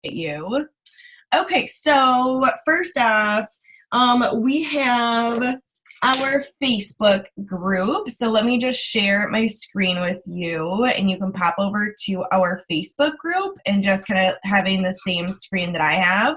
you. Okay, so first off, we have our Facebook group. So let me just share my screen with you, and you can pop over to our Facebook group and just kind of having the same screen that I have.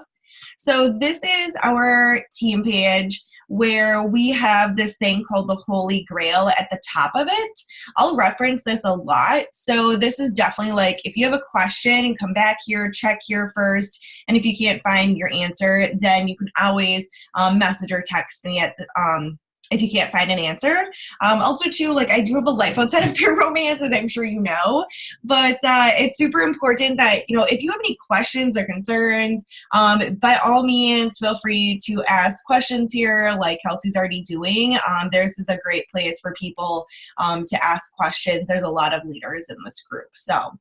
So this is our team page where we have this thing called the Holy Grail at the top of it. I'll reference this a lot. So this is definitely like, if you have a question, come back here, check here first. And if you can't find your answer, then you can always message or text me at the, if you can't find an answer. Also too, like I do have a life outside of pure romance, as I'm sure you know, but it's super important that, you know, if you have any questions or concerns, by all means, feel free to ask questions here like Kelsey's already doing. This is a great place for people to ask questions. There's a lot of leaders in this group. So.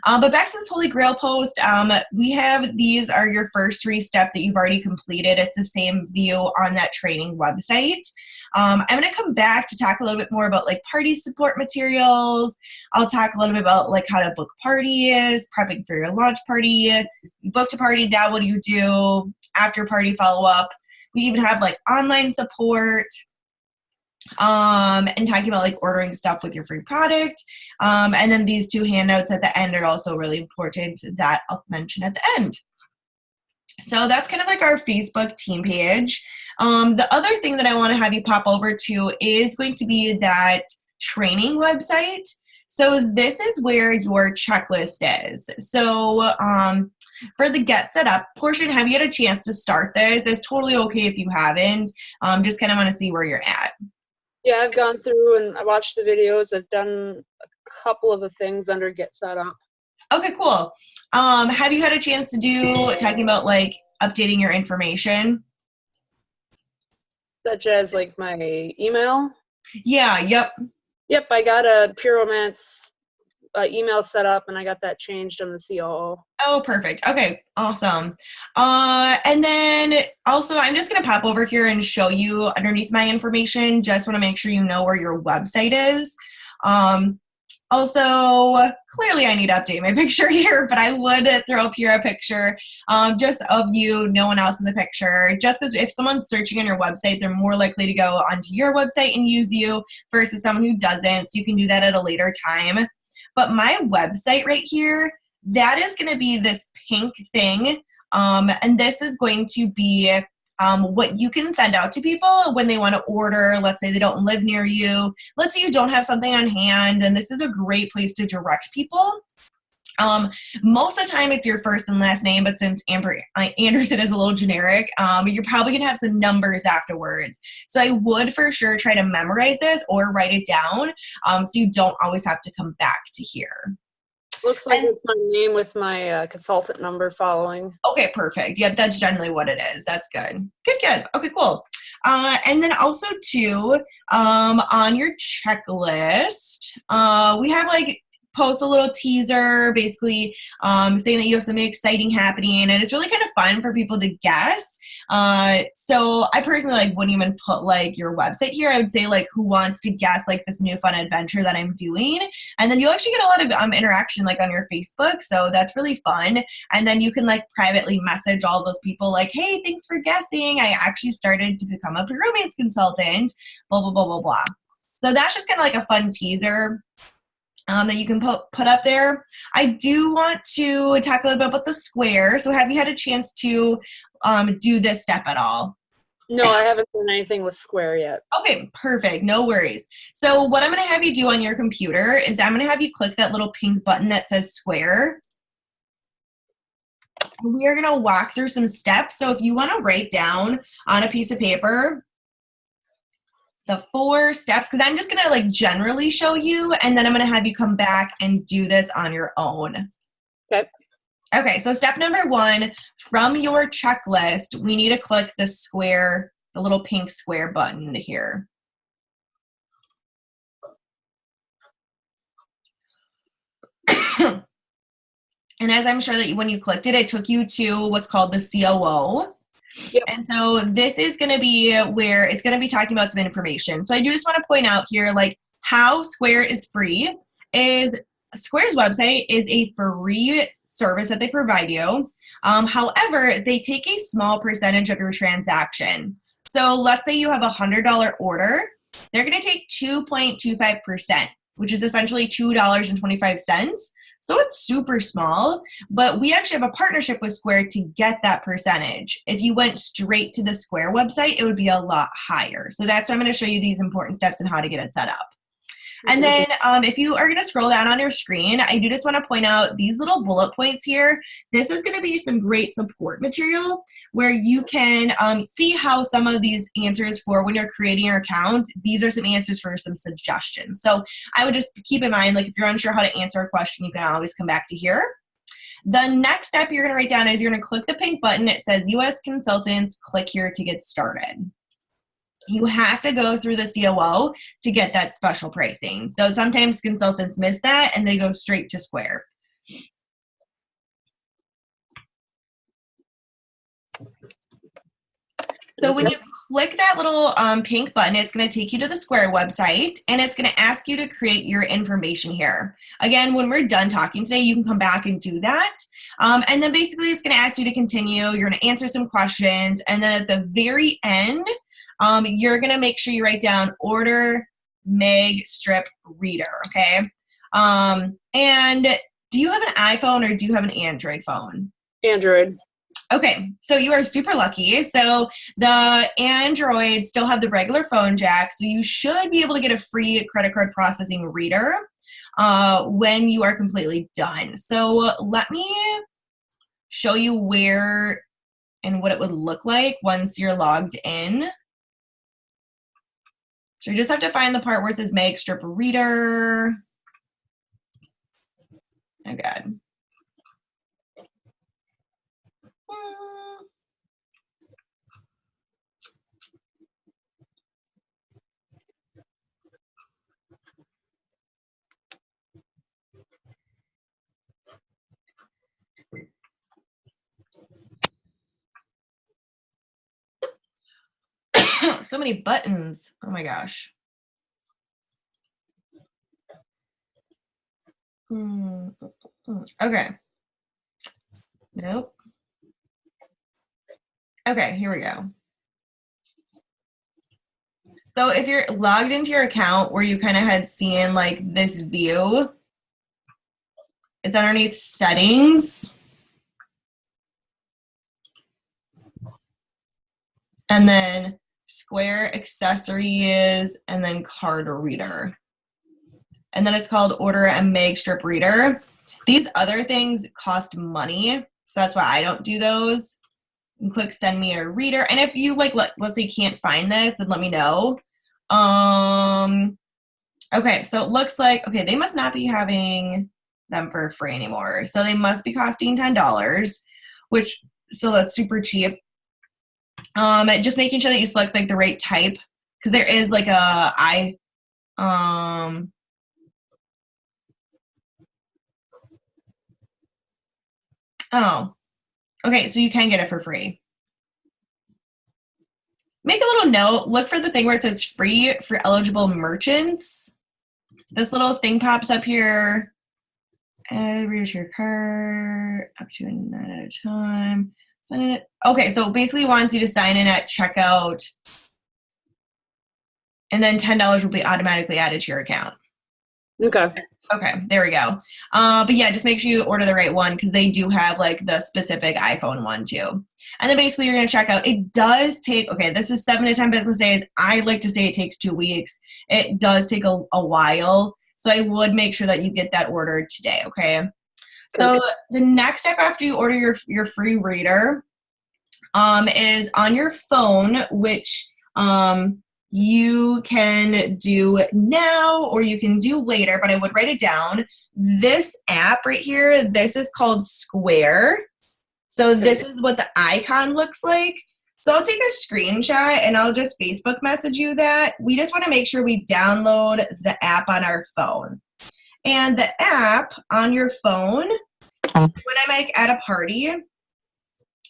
But back to this Holy Grail post, we have these are your first 3 steps that you've already completed. It's the same view on that training website. I'm going to come back to talk a little bit more about like party support materials. I'll talk a little bit about like how to book parties, prepping for your launch party. You booked a party, now what do you do? After party follow-up. We even have like online support. And talking about like ordering stuff with your free product. And then these 2 handouts at the end are also really important that I'll mention at the end. So that's kind of like our Facebook team page. The other thing that I want to have you pop over to is going to be that training website. So this is where your checklist is. So for the get set up portion, have you had a chance to start this? It's totally okay if you haven't. Just kind of want to see where you're at. Yeah, I've gone through and I watched the videos. I've done a couple of the things under Get Set Up. Okay, cool. Have you had a chance to do talking about like updating your information? Such as like my email? Yeah, yep. Yep, I got a Pure Romance email set up and I got that changed on the COO. Oh, perfect. Okay, awesome. And then also I'm just going to pop over here and show you underneath my information. Just want to make sure you know where your website is. Also, clearly I need to update my picture here, but I would throw up here a picture just of you, no one else in the picture. Just because if someone's searching on your website, they're more likely to go onto your website and use you versus someone who doesn't. So you can do that at a later time. But my website right here, that is going to be this pink thing. And this is going to be what you can send out to people when they want to order. Let's say they don't live near you. Let's say you don't have something on hand. And this is a great place to direct people. Most of the time it's your first and last name, but since Anderson is a little generic, you're probably going to have some numbers afterwards. So I would for sure try to memorize this or write it down so you don't always have to come back to here. Looks like it's my name with my consultant number following. Okay, perfect. Yep, that's generally what it is. That's good. Good. Okay, cool. And then also too, on your checklist, we have like post a little teaser basically saying that you have something exciting happening, and it's really kind of fun for people to guess. So I personally like wouldn't even put like your website here. I would say like who wants to guess like this new fun adventure that I'm doing, and then you'll actually get a lot of interaction like on your Facebook, so that's really fun. And then you can like privately message all those people like, hey, thanks for guessing, I actually started to become a romance consultant, blah blah blah blah blah. So that's just kind of like a fun teaser that you can put up there. I do want to talk a little bit about the square. So have you had a chance to do this step at all? No, I haven't done anything with Square yet. Okay, perfect. No worries. So what I'm going to have you do on your computer is I'm going to have you click that little pink button that says Square. We are going to walk through some steps. So if you want to write down on a piece of paper the 4 steps, because I'm just going to like generally show you, and then I'm going to have you come back and do this on your own. Okay. Okay, so step number 1, from your checklist, we need to click the square, the little pink square button here. And as I'm sure that when you clicked it, it took you to what's called the COO. Yep. And so this is going to be where it's going to be talking about some information. So I do just want to point out here, like how Square is free is Square's website is a free service that they provide you. However, they take a small percentage of your transaction. So let's say you have a $100 order. They're going to take 2.25%, which is essentially $2.25. So it's super small, but we actually have a partnership with Square to get that percentage. If you went straight to the Square website, it would be a lot higher. So that's why I'm going to show you these important steps and how to get it set up. And then if you are going to scroll down on your screen, I do just want to point out these little bullet points here. This is going to be some great support material where you can see how some of these answers for when you're creating your account, these are some answers for some suggestions. So I would just keep in mind, like if you're unsure how to answer a question, you can always come back to here. The next step you're going to write down is you're going to click the pink button. It says US Consultants, click here to get started. You have to go through the COO to get that special pricing. So sometimes consultants miss that and they go straight to Square. So when you click that little pink button, it's going to take you to the Square website, and it's going to ask you to create your information here. Again, when we're done talking today, you can come back and do that. And then basically it's going to ask you to continue. You're going to answer some questions, and then at the very end, you're going to make sure you write down order Meg strip reader, okay? And do you have an iPhone or do you have an Android phone? Android. Okay, so you are super lucky. So the Android still have the regular phone jack, so you should be able to get a free credit card processing reader when you are completely done. So let me show you where and what it would look like once you're logged in. So you just have to find the part where it says Meg strip reader. Oh God. So many buttons. Oh my gosh. Okay. Nope. Okay, here we go. So if you're logged into your account where you kind of had seen like this view, it's underneath settings. And then Square accessories, and then card reader. And then it's called order a Meg strip reader. These other things cost money, so that's why I don't do those. You click send me a reader. And if you like, let's say you can't find this, then let me know. Okay, so it looks like, okay, they must not be having them for free anymore. So they must be costing $10, which, so that's super cheap. Just making sure that you select like the right type, because there is like oh, okay, so you can get it for free. Make a little note, look for the thing where it says free for eligible merchants. This little thing pops up here. Read your card, up to 9 at a time. Sign in. Okay, so it basically wants you to sign in at checkout, and then $10 will be automatically added to your account. Okay. Okay, there we go. But yeah, just make sure you order the right one, because they do have like the specific iPhone one too. And then basically you're going to check out. It does take, okay, this is 7 to 10 business days. I like to say it takes 2 weeks. It does take a while. So I would make sure that you get that ordered today, okay? So the next step after you order your free reader is on your phone, which you can do now or you can do later, but I would write it down. This app right here, this is called Square. So this is what the icon looks like. So I'll take a screenshot and I'll just Facebook message you that. We just want to make sure we download the app on our phone. And the app on your phone, when I'm like at a party,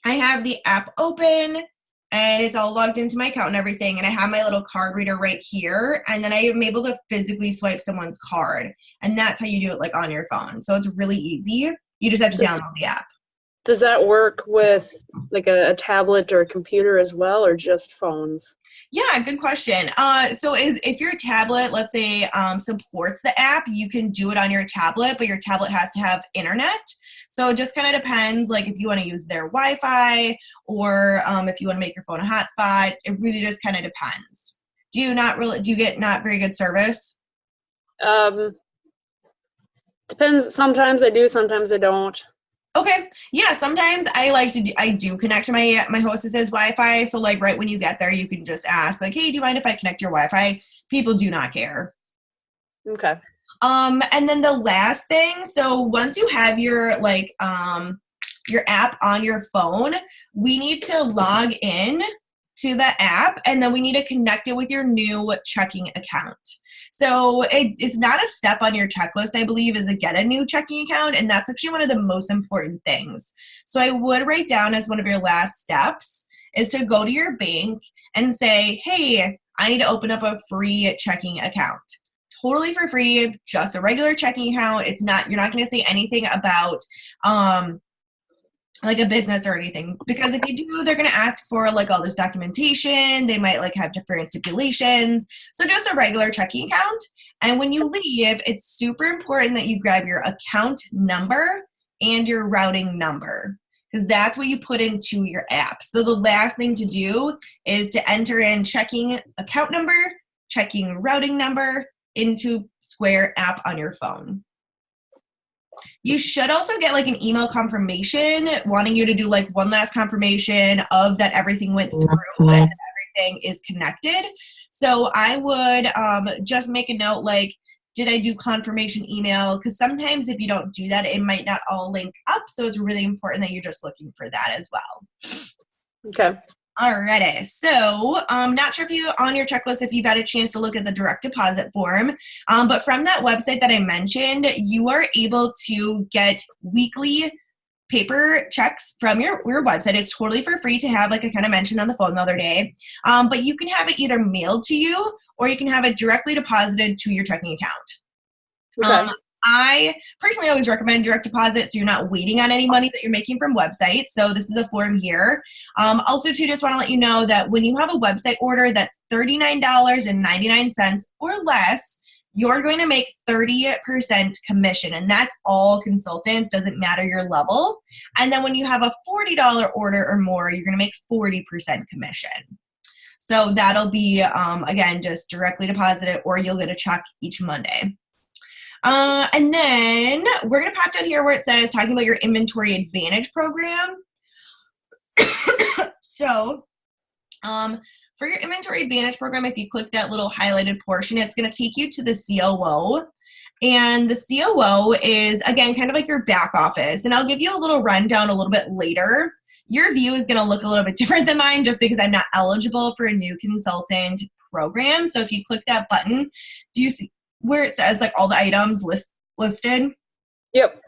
I have the app open and it's all logged into my account and everything. And I have my little card reader right here. And then I am able to physically swipe someone's card. And that's how you do it like on your phone. So it's really easy. You just have to download the app. Does that work with like a tablet or a computer as well, or just phones? Yeah, good question. If your tablet, let's say, supports the app, you can do it on your tablet, but your tablet has to have internet. So it just kind of depends, like if you want to use their Wi-Fi or if you want to make your phone a hotspot. It really just kind of depends. Do you get not very good service? Um, Depends. Sometimes I do, sometimes I don't. Okay. Yeah, sometimes I do connect to my hostess's Wi-Fi. So like right when you get there, you can just ask like, "Hey, do you mind if I connect your Wi-Fi?" People do not care. Okay. And then the last thing, so once you have your app on your phone, we need to log in to the app and then we need to connect it with your new checking account. So it's not a step on your checklist, I believe, is to get a new checking account, and that's actually one of the most important things. So I would write down as one of your last steps is to go to your bank and say, "Hey, I need to open up a free checking account." Totally for free, just a regular checking account. You're not going to say anything about like a business or anything, because if you do, they're going to ask for like all this documentation. They might like have different stipulations. So just a regular checking account. And when you leave, it's super important that you grab your account number and your routing number, because that's what you put into your app. So the last thing to do is to enter in checking account number, checking routing number into Square app on your phone. You should also get like an email confirmation wanting you to do like one last confirmation of that everything went through and that everything is connected. So I would just make a note like, did I do confirmation email? Because sometimes if you don't do that, it might not all link up. So it's really important that you're just looking for that as well. Okay. Alrighty, so not sure if you on your checklist if you've had a chance to look at the direct deposit form, but from that website that I mentioned, you are able to get weekly paper checks from your website. It's totally for free to have, like I kind of mentioned on the phone the other day, but you can have it either mailed to you or you can have it directly deposited to your checking account. Okay. I personally always recommend direct deposit so you're not waiting on any money that you're making from websites. So this is a form here. Also, too, just want to let you know that when you have a website order that's $39.99 or less, you're going to make 30% commission, and that's all consultants, doesn't matter your level. And then when you have a $40 order or more, you're going to make 40% commission. So that'll be, again, just directly deposited, or you'll get a check each Monday. And then we're going to pop down here where it says talking about your Inventory Advantage program. So for your Inventory Advantage program, if you click that little highlighted portion, it's going to take you to the COO. And the COO is, again, kind of like your back office. And I'll give you a little rundown a little bit later. Your view is going to look a little bit different than mine just because I'm not eligible for a new consultant program. So if you click that button, do you see where it says like all the items listed? Yep.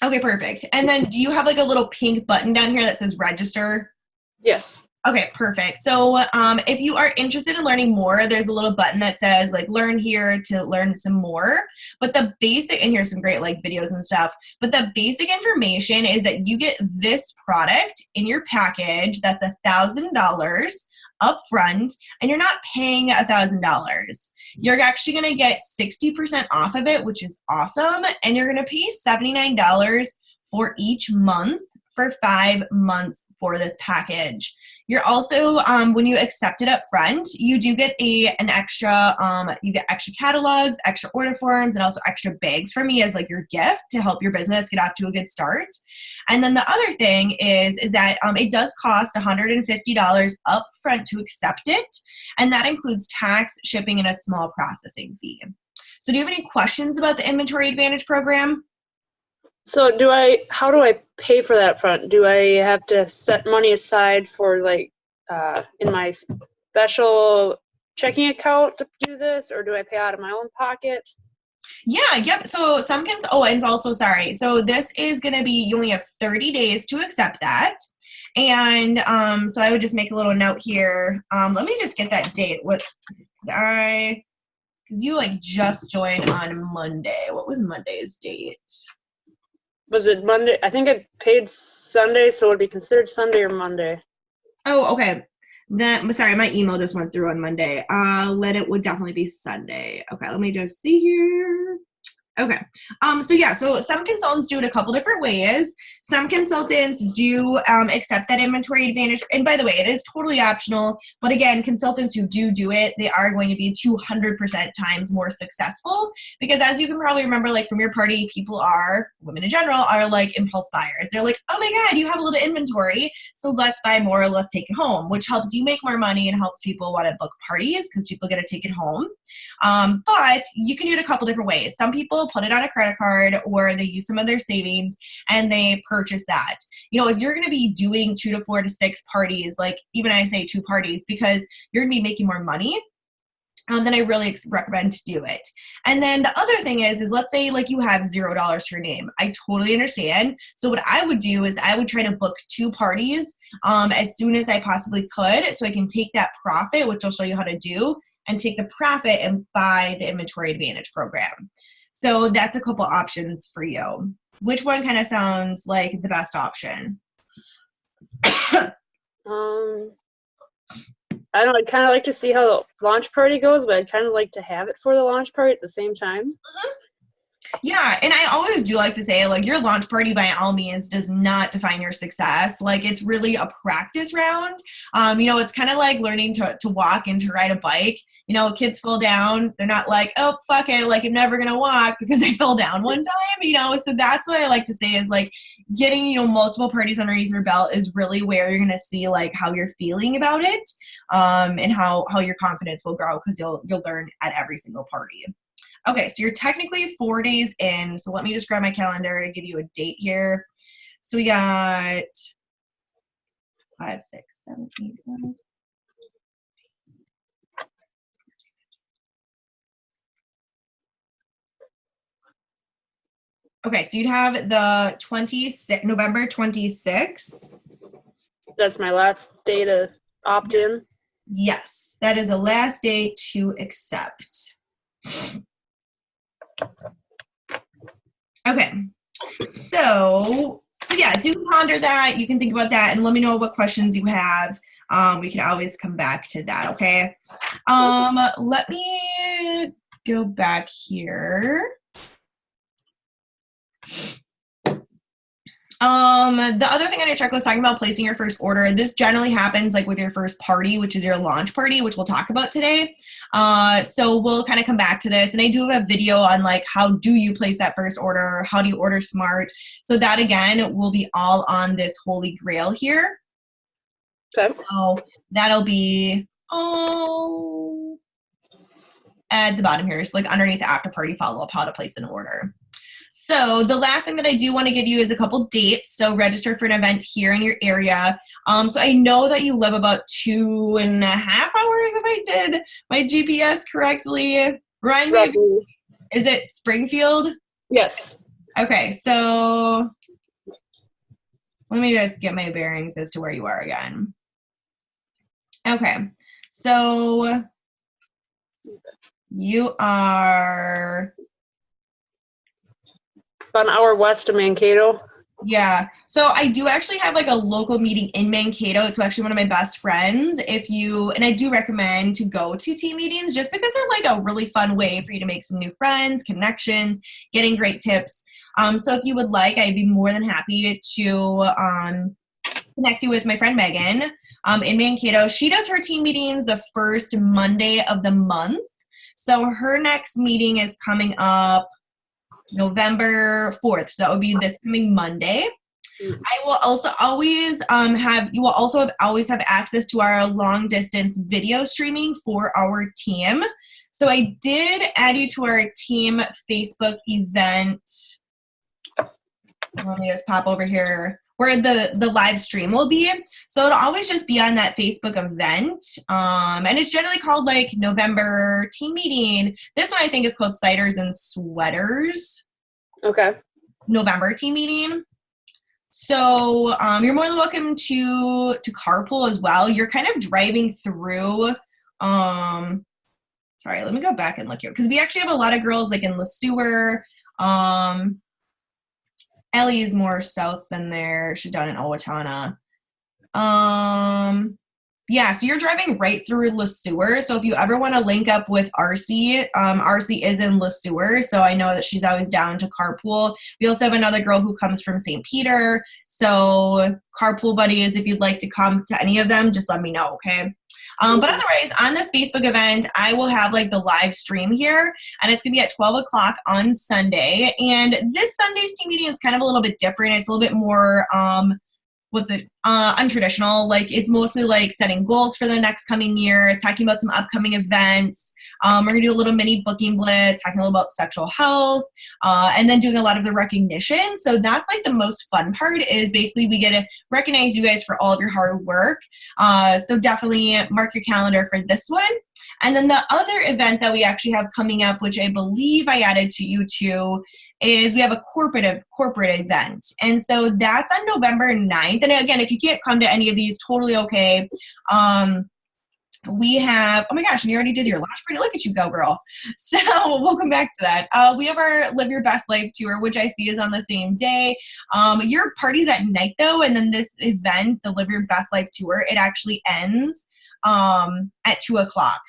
Okay, perfect. And then do you have like a little pink button down here that says register? Yes. Okay, perfect. So if you are interested in learning more, there's a little button that says like learn here to learn some more. But the basic, and here's some great like videos and stuff, but the basic information is that you get this product in your package that's $1,000 up front, and you're not paying $1,000. You're actually going to get 60% off of it, which is awesome, and you're going to pay $79 for each month for 5 months for this package. You're also, when you accept it up front, you do get an extra, you get extra catalogs, extra order forms, and also extra bags from me as like your gift to help your business get off to a good start. And then the other thing is that it does cost $150 up front to accept it, and that includes tax, shipping, and a small processing fee. So do you have any questions about the Inventory Advantage program? So how do I pay for that front? Do I have to set money aside for like in my special checking account to do this, or do I pay out of my own pocket? Yeah, yep. So and also, sorry. So this is going to be, you only have 30 days to accept that. And so I would just make a little note here. Let me just get that date. Because you like just joined on Monday. What was Monday's date? Was it Monday? I think I paid Sunday, so it would be considered Sunday or Monday. Oh, okay. Sorry, my email just went through on Monday. Then it would definitely be Sunday. Okay, let me just see here. Okay. So some consultants do it a couple different ways. Some consultants do accept that inventory advantage. And by the way, it is totally optional. But again, consultants who do it, they are going to be 200% times more successful because as you can probably remember, like from your party, women in general, are like impulse buyers. They're like, oh my God, you have a little inventory. So let's buy more or let's take it home, which helps you make more money and helps people want to book parties because people get to take it home. But you can do it a couple different ways. Some people put it on a credit card or they use some of their savings and they purchase that. If you're going to be doing 2 to 4 to 6 parties, like even I say 2 parties because you're going to be making more money, then I really recommend to do it. And then the other thing is let's say like you have $0 to your name. I totally understand. So what I would do is I would try to book 2 parties as soon as I possibly could so I can take that profit, which I'll show you how to do, and take the profit and buy the inventory advantage program. So that's a couple options for you. Which one kind of sounds like the best option? I don't know. I'd kind of like to see how the launch party goes, but I'd kind of like to have it for the launch party at the same time. Yeah, and I always do like to say, like, your launch party by all means does not define your success. Like, it's really a practice round. It's kind of like learning to walk and to ride a bike. Kids fall down. They're not like, oh, fuck it, like, I'm never going to walk because I fell down one time, So that's what I like to say is, like, getting, multiple parties underneath your belt is really where you're going to see, like, how you're feeling about it and how your confidence will grow because you'll learn at every single party. Okay, so you're technically 4 days in. So let me just grab my calendar to give you a date here. So we got 5, 6, 7, 8, 9. Okay, so you'd have the November 26th. That's my last day to opt in. Yes, that is the last day to accept. Okay, so you can ponder that. You can think about that and let me know what questions you have. We can always come back to that, okay? Let me go back here. The other thing on your checklist talking about placing your first order, this generally happens like with your first party, which is your launch party, which we'll talk about today. So we'll kind of come back to this. And I do have a video on like, how do you place that first order? How do you order smart? So that again, will be all on this holy grail here. Okay. So that'll be all at the bottom here. So like underneath the after party follow-up, how to place an order. So the last thing that I do want to give you is a couple dates. So register for an event here in your area. So I know that you live about 2.5 hours if I did my GPS correctly. Remind me, is it Springfield? Yes. Okay, so let me just get my bearings as to where you are again. Okay, so you are about an hour west of Mankato. Yeah. So I do actually have like a local meeting in Mankato. It's actually one of my best friends. And I do recommend to go to team meetings just because they're like a really fun way for you to make some new friends, connections, getting great tips. So if you would like, I'd be more than happy to connect you with my friend Megan in Mankato. She does her team meetings the first Monday of the month. So her next meeting is coming up November 4th. So that would be this coming Monday. I will also always always have access to our long distance video streaming for our team. So I did add you to our team Facebook event. Let me just pop over here where the live stream will be. So it'll always just be on that Facebook event. And it's generally called like November team meeting. This one I think is called Ciders and Sweaters. Okay. November team meeting. So you're more than welcome to carpool as well. You're kind of driving through. Sorry, let me go back and look here because we actually have a lot of girls like in Le Sueur, Ellie is more south than there. She's down in Owatonna. Yeah, so you're driving right through Le Sueur. So if you ever want to link up with RC, RC is in Le Sueur, so I know that she's always down to carpool. We also have another girl who comes from St. Peter. So carpool buddies, if you'd like to come to any of them, just let me know, okay? But otherwise, on this Facebook event, I will have like the live stream here, and it's going to be at 12 o'clock on Sunday. And this Sunday's team meeting is kind of a little bit different. It's a little bit more untraditional. Like, it's mostly like setting goals for the next coming year. It's talking about some upcoming events. We're gonna do a little mini booking blitz, talking a little about sexual health, and then doing a lot of the recognition. So that's like the most fun part, is basically we get to recognize you guys for all of your hard work. So definitely mark your calendar for this one. And then the other event that we actually have coming up, which I believe I added to you too, is we have a corporate event. And so that's on November 9th. And again, if you can't come to any of these, totally okay. We have, oh my gosh, and you already did your launch party. Look at you go, girl. So we'll come back to that. We have our Live Your Best Life tour, which I see is on the same day. Your party's at night though, and then this event, the Live Your Best Life tour, it actually ends at 2 o'clock.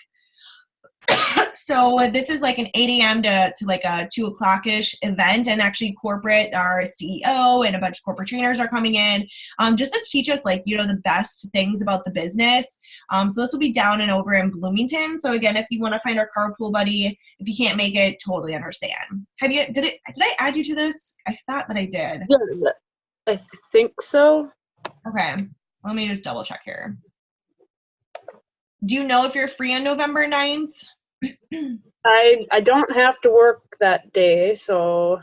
So this is like an 8 a.m. to like a 2 o'clock-ish event, and actually corporate, our CEO and a bunch of corporate trainers are coming in just to teach us, like, you know, the best things about the business. So this will be down and over in Bloomington. So again, if you want to find our carpool buddy, if you can't make it, totally understand. Did I add you to this? I thought that I did. Yeah, I think so. Okay, let me just double check here. Do you know if you're free on November 9th? I don't have to work that day, so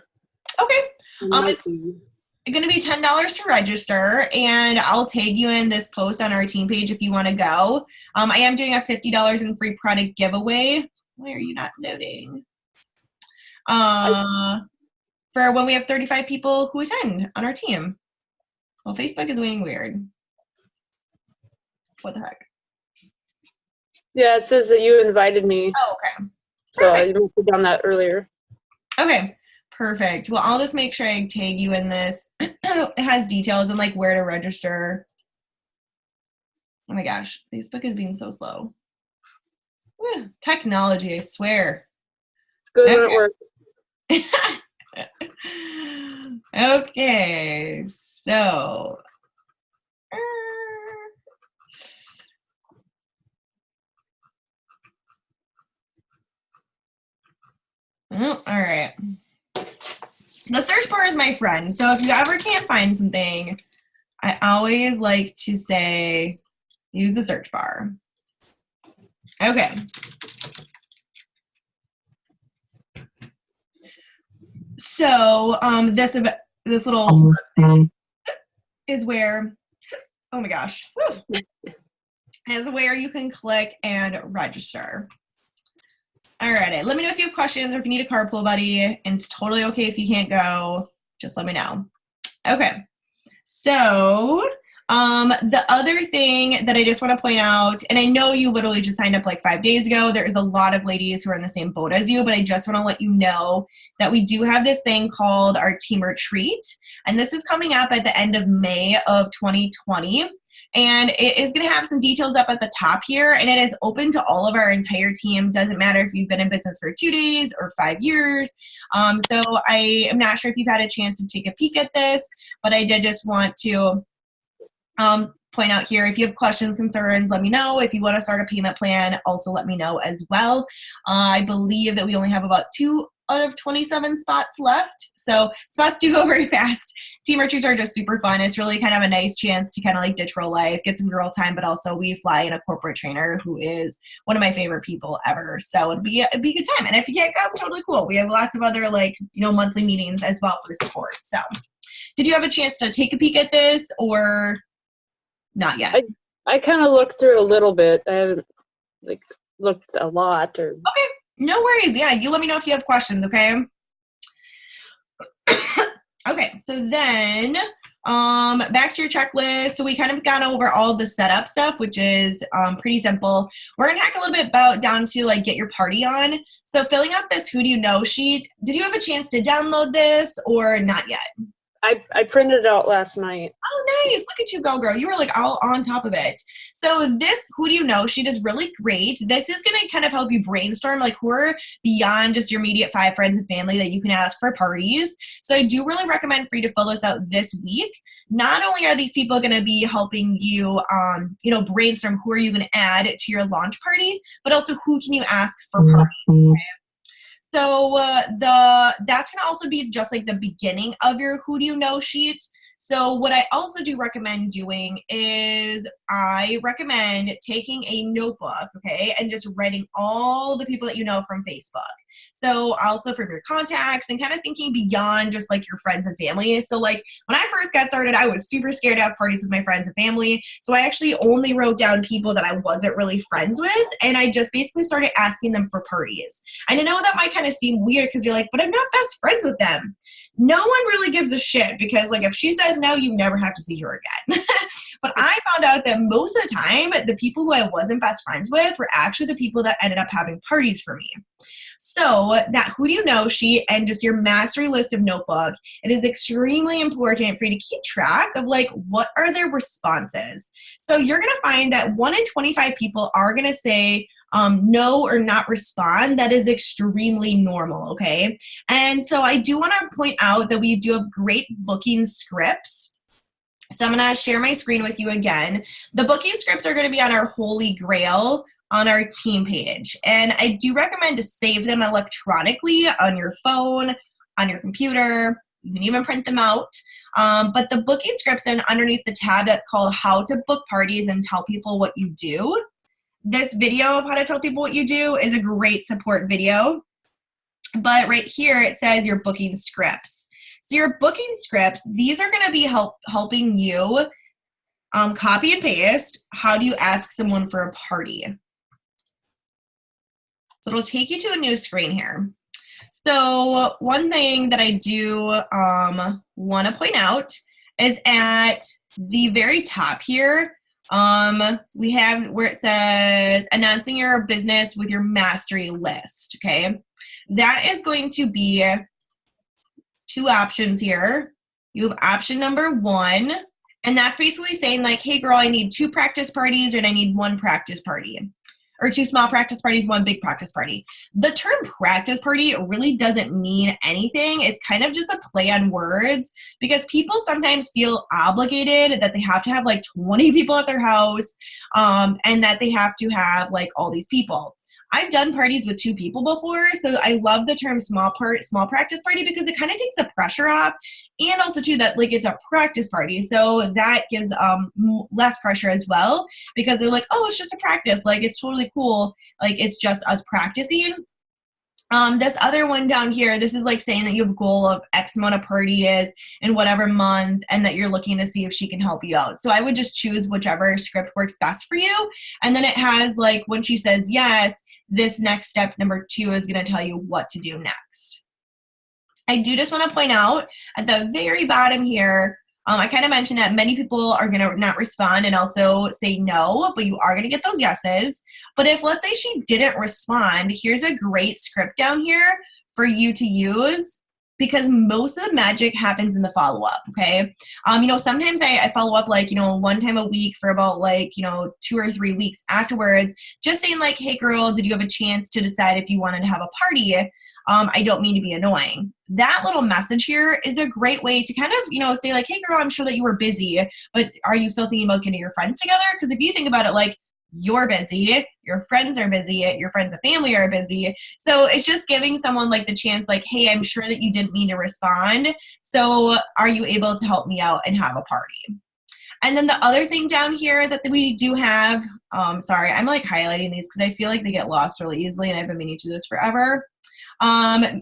okay. It's going to be $10 to register, and I'll tag you in this post on our team page if you want to go. I am doing a $50 in free product giveaway. Why are you not loading? For when we have 35 people who attend on our team. Well, Facebook is being weird. What the heck? Yeah, it says that you invited me. Oh, okay. So I must have done that earlier. Okay, perfect. Well, I'll just make sure I tag you in this. It has details and like where to register. Oh my gosh, Facebook is being so slow. Technology, I swear. It's good when it works. Okay, so. All right. The search bar is my friend. So if you ever can't find something, I always like to say, use the search bar. Okay. So this little is where, oh my gosh, is where you can click and register. Alrighty, let me know if you have questions or if you need a carpool buddy, and it's totally okay if you can't go, just let me know. Okay, so the other thing that I just want to point out, and I know you literally just signed up like 5 days ago, there is a lot of ladies who are in the same boat as you, but I just want to let you know that we do have this thing called our team retreat, and this is coming up at the end of May of 2020. And it is going to have some details up at the top here, and it is open to all of our entire team. Doesn't matter if you've been in business for 2 days or 5 years. So I am not sure if you've had a chance to take a peek at this, but I did just want to point out here, if you have questions, concerns, let me know. If you want to start a payment plan, also let me know as well. I believe that we only have about 2 out of 27 spots left. So spots do go very fast. Team retreats are just super fun. It's really kind of a nice chance to kind of like ditch real life, get some girl time, but also we fly in a corporate trainer who is one of my favorite people ever. So it'd be a good time. And if you can't go, totally cool. We have lots of other like, you know, monthly meetings as well for support. So did you have a chance to take a peek at this or not yet? I kind of looked through a little bit. I haven't like looked a lot or. Okay. No worries. Yeah, you let me know if you have questions, okay? Okay, so then back to your checklist. So we kind of gone over all of the setup stuff, which is pretty simple. We're going to hack a little bit down to like get your party on. So filling out this who do you know sheet, did you have a chance to download this or not yet? I printed it out last night. Oh, nice. Look at you go, girl. You were like all on top of it. So this Who Do You Know sheet is really great. This is going to kind of help you brainstorm like who are beyond just your immediate 5 friends and family that you can ask for parties. So I do really recommend for you to fill this out this week. Not only are these people going to be helping you, brainstorm who are you going to add to your launch party, but also who can you ask for parties. Okay? So that's going to also be just like the beginning of your Who Do You Know sheet. So what I also do recommend doing is I recommend taking a notebook, okay, and just writing all the people that you know from Facebook. So also from your contacts and kind of thinking beyond just like your friends and family. So like when I first got started, I was super scared to have parties with my friends and family. So I actually only wrote down people that I wasn't really friends with. And I just basically started asking them for parties. And I know that might kind of seem weird because you're like, but I'm not best friends with them. No one really gives a shit because like if she says no, you never have to see her again. But I found out that most of the time, the people who I wasn't best friends with were actually the people that ended up having parties for me. So that Who Do You Know sheet and just your mastery list of notebook, it is extremely important for you to keep track of like what are their responses. So you're going to find that 1 in 25 people are going to say no or not respond. That is extremely normal, okay? And so I do want to point out that we do have great booking scripts. So I'm going to share my screen with you again. The booking scripts are going to be on our Holy Grail on our team page. And I do recommend to save them electronically on your phone, on your computer. You can even print them out. But the booking scripts and underneath the tab that's called How to Book Parties and Tell People What You Do. This video of how to tell people what you do is a great support video. But right here it says your booking scripts. So your booking scripts, these are going to be helping you copy and paste. How do you ask someone for a party? So it'll take you to a new screen here. So one thing that I do want to point out is at the very top here, we have where it says announcing your business with your mastery list, okay? That is going to be 2 options here. You have option number 1, and that's basically saying like, hey girl, I need 2 practice parties and I need 1 practice party. Or 2 small practice parties, 1 big practice party. The term practice party really doesn't mean anything. It's kind of just a play on words because people sometimes feel obligated that they have to have like 20 people at their house and that they have to have like all these people. I've done parties with 2 people before, so I love the term small practice party because it kind of takes the pressure off, and also too that like it's a practice party, so that gives less pressure as well because they're like, oh, it's just a practice, like it's totally cool, like it's just us practicing. This other one down here, this is like saying that you have a goal of X amount of parties in whatever month and that you're looking to see if she can help you out. So I would just choose whichever script works best for you. And then it has like when she says yes, this next step number 2 is going to tell you what to do next. I do just want to point out at the very bottom here, I kind of mentioned that many people are going to not respond and also say no, but you are going to get those yeses. But if let's say she didn't respond, here's a great script down here for you to use because most of the magic happens in the follow-up, okay? Sometimes I follow up like, 1 time a week for about like, 2 or 3 weeks afterwards, just saying like, hey girl, did you have a chance to decide if you wanted to have a party? I don't mean to be annoying. That little message here is a great way to kind of, say like, hey girl, I'm sure that you were busy, but are you still thinking about getting your friends together? Because if you think about it, like you're busy, your friends are busy, your friends and family are busy. So it's just giving someone like the chance, like, hey, I'm sure that you didn't mean to respond. So are you able to help me out and have a party? And then the other thing down here that we do have, sorry, I'm like highlighting these because I feel like they get lost really easily and I've been meaning to do this forever.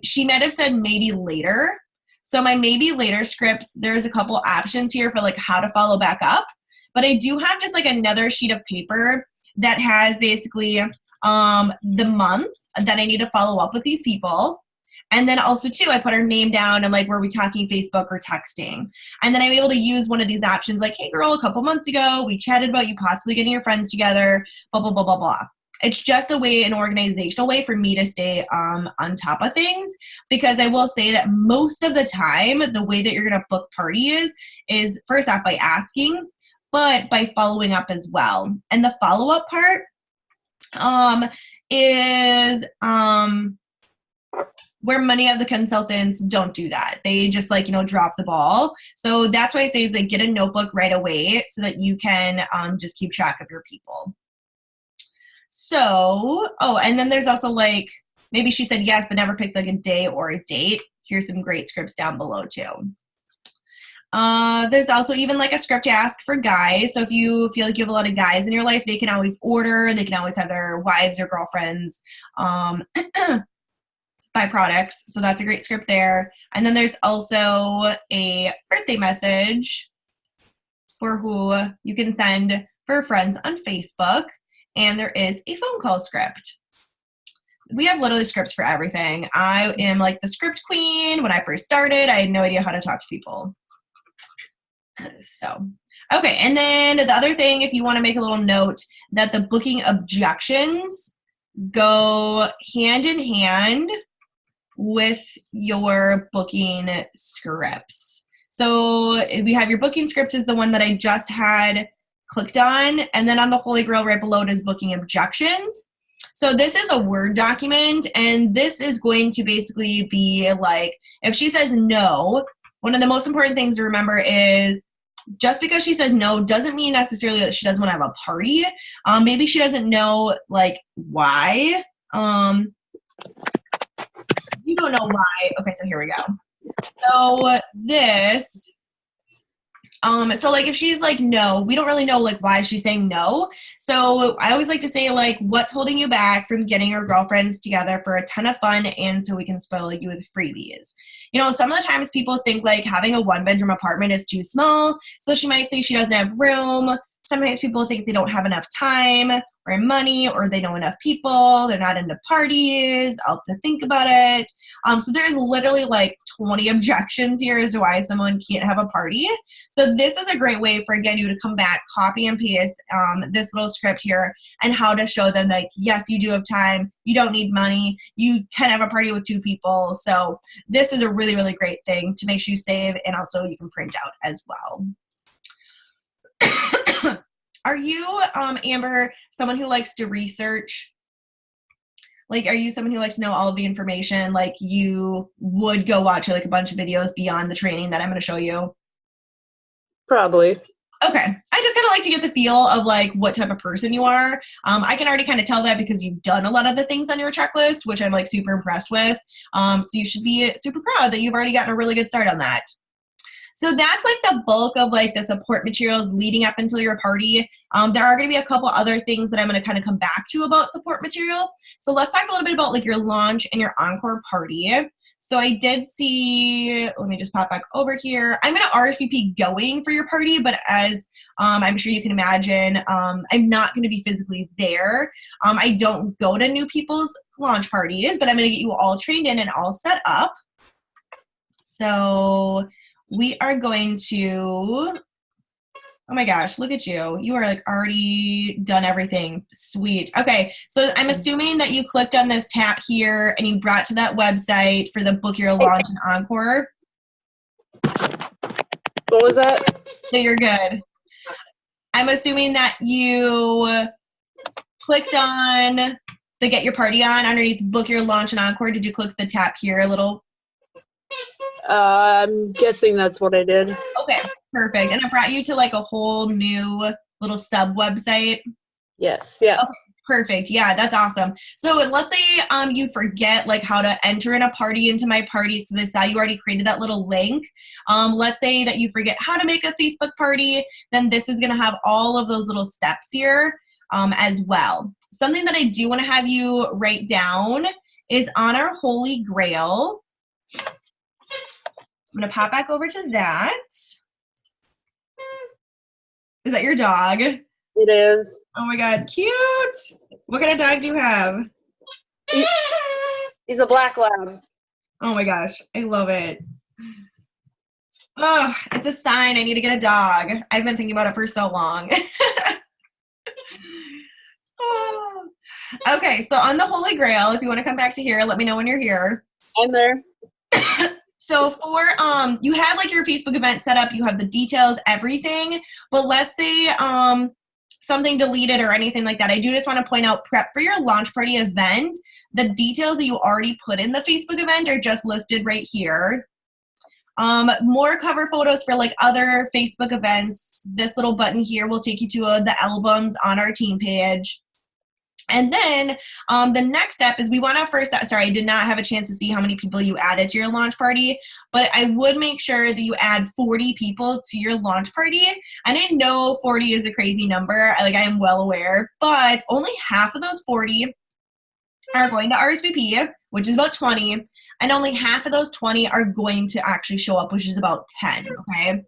She might have said maybe later. So my maybe later scripts, there's a couple options here for like how to follow back up. But I do have just like another sheet of paper that has basically the month that I need to follow up with these people. And then also too, I put her name down and like, were we talking Facebook or texting? And then I'm able to use one of these options like, hey girl, a couple months ago, we chatted about you possibly getting your friends together, blah, blah, blah, blah, blah. it's just a way, an organizational way for me to stay on top of things, because I will say that most of the time, the way that you're going to book parties is first off by asking, but by following up as well. And the follow-up part is where many of the consultants don't do that. They just like, drop the ball. So that's why I say is like get a notebook right away so that you can just keep track of your people. So, and then there's also like, maybe she said yes, but never picked like a day or a date. Here's some great scripts down below too. There's also even like a script to ask for guys. So if you feel like you have a lot of guys in your life, they can always order, they can always have their wives or girlfriends buy products. So that's a great script there. And then there's also a birthday message for who you can send for friends on Facebook. And there is a phone call script. We have literally scripts for everything. I am like the script queen. When I first started, I had no idea how to talk to people. So, okay. And then the other thing, if you want to make a little note, that the booking objections go hand in hand with your booking scripts. So we have your booking scripts is the one that I just had clicked on, and then on the Holy Grail right below it is booking objections. So this is a Word document, and this is going to basically be like, if she says no, one of the most important things to remember is just because she says no doesn't mean necessarily that she doesn't want to have a party. Maybe she doesn't know like why. You don't know why. Okay, so here we go. So this, so like if she's like no, we don't really know like why she's saying no. So I always like to say like, what's holding you back from getting your girlfriends together for a ton of fun and so we can spoil you with freebies? Some of the times people think like having a 1-bedroom apartment is too small. So she might say she doesn't have room. Sometimes people think they don't have enough time or money, or they know enough people. They're not into parties. I'll have to think about it. So there's literally like 20 objections here as to why someone can't have a party. So this is a great way for, again, you to come back, copy and paste this little script here and how to show them like, yes, you do have time. You don't need money. You can have a party with 2 people. So this is a really, really great thing to make sure you save, and also you can print out as well. Are you, Amber, someone who likes to research? Like, are you someone who likes to know all of the information? Like, you would go watch like a bunch of videos beyond the training that I'm going to show you? Probably. Okay. I just kind of like to get the feel of like what type of person you are. I can already kind of tell that because you've done a lot of the things on your checklist, which I'm like super impressed with. So you should be super proud that you've already gotten a really good start on that. So that's like the bulk of like the support materials leading up until your party. There are going to be a couple other things that I'm going to kind of come back to about support material. So let's talk a little bit about like your launch and your encore party. So I did see, let me just pop back over here. I'm going to RSVP going for your party, but as I'm sure you can imagine, I'm not going to be physically there. I don't go to new people's launch parties, but I'm going to get you all trained in and all set up. So we are going to, oh my gosh, look at you. You are like already done everything. Sweet. Okay, so I'm assuming that you clicked on this tab here and you brought to that website for the book your launch and encore. What was that? So you're good. I'm assuming that you clicked on the get your party on underneath book your launch and encore. Did you click the tab here a little? I'm guessing that's what I did. Okay, perfect. And it brought you to like a whole new little sub website? Yes, yeah. Okay, perfect. Yeah, that's awesome. So let's say you forget like how to enter in a party into my parties because I saw you already created that little link. Let's say that you forget how to make a Facebook party, then this is going to have all of those little steps here as well. Something that I do want to have you write down is on our Holy Grail. I'm going to pop back over to that. Is that your dog? It is. Oh my God, cute. What kind of dog do you have? He's a black lab. Oh my gosh, I love it. Oh, it's a sign I need to get a dog. I've been thinking about it for so long. Oh. Okay, so on the Holy Grail, if you want to come back to here, let me know when you're here. I'm there. So for you have like your Facebook event set up, you have the details, everything, but let's say something deleted or anything like that. I do just want to point out, prep for your launch party event. The details that you already put in the Facebook event are just listed right here. More cover photos for like other Facebook events. This little button here will take you to the albums on our team page. And then the next step is we want to first, sorry, I did not have a chance to see how many people you added to your launch party, but I would make sure that you add 40 people to your launch party. And I know 40 is a crazy number, I am well aware, but only half of those 40 are going to RSVP, which is about 20, and only half of those 20 are going to actually show up, which is about 10, okay?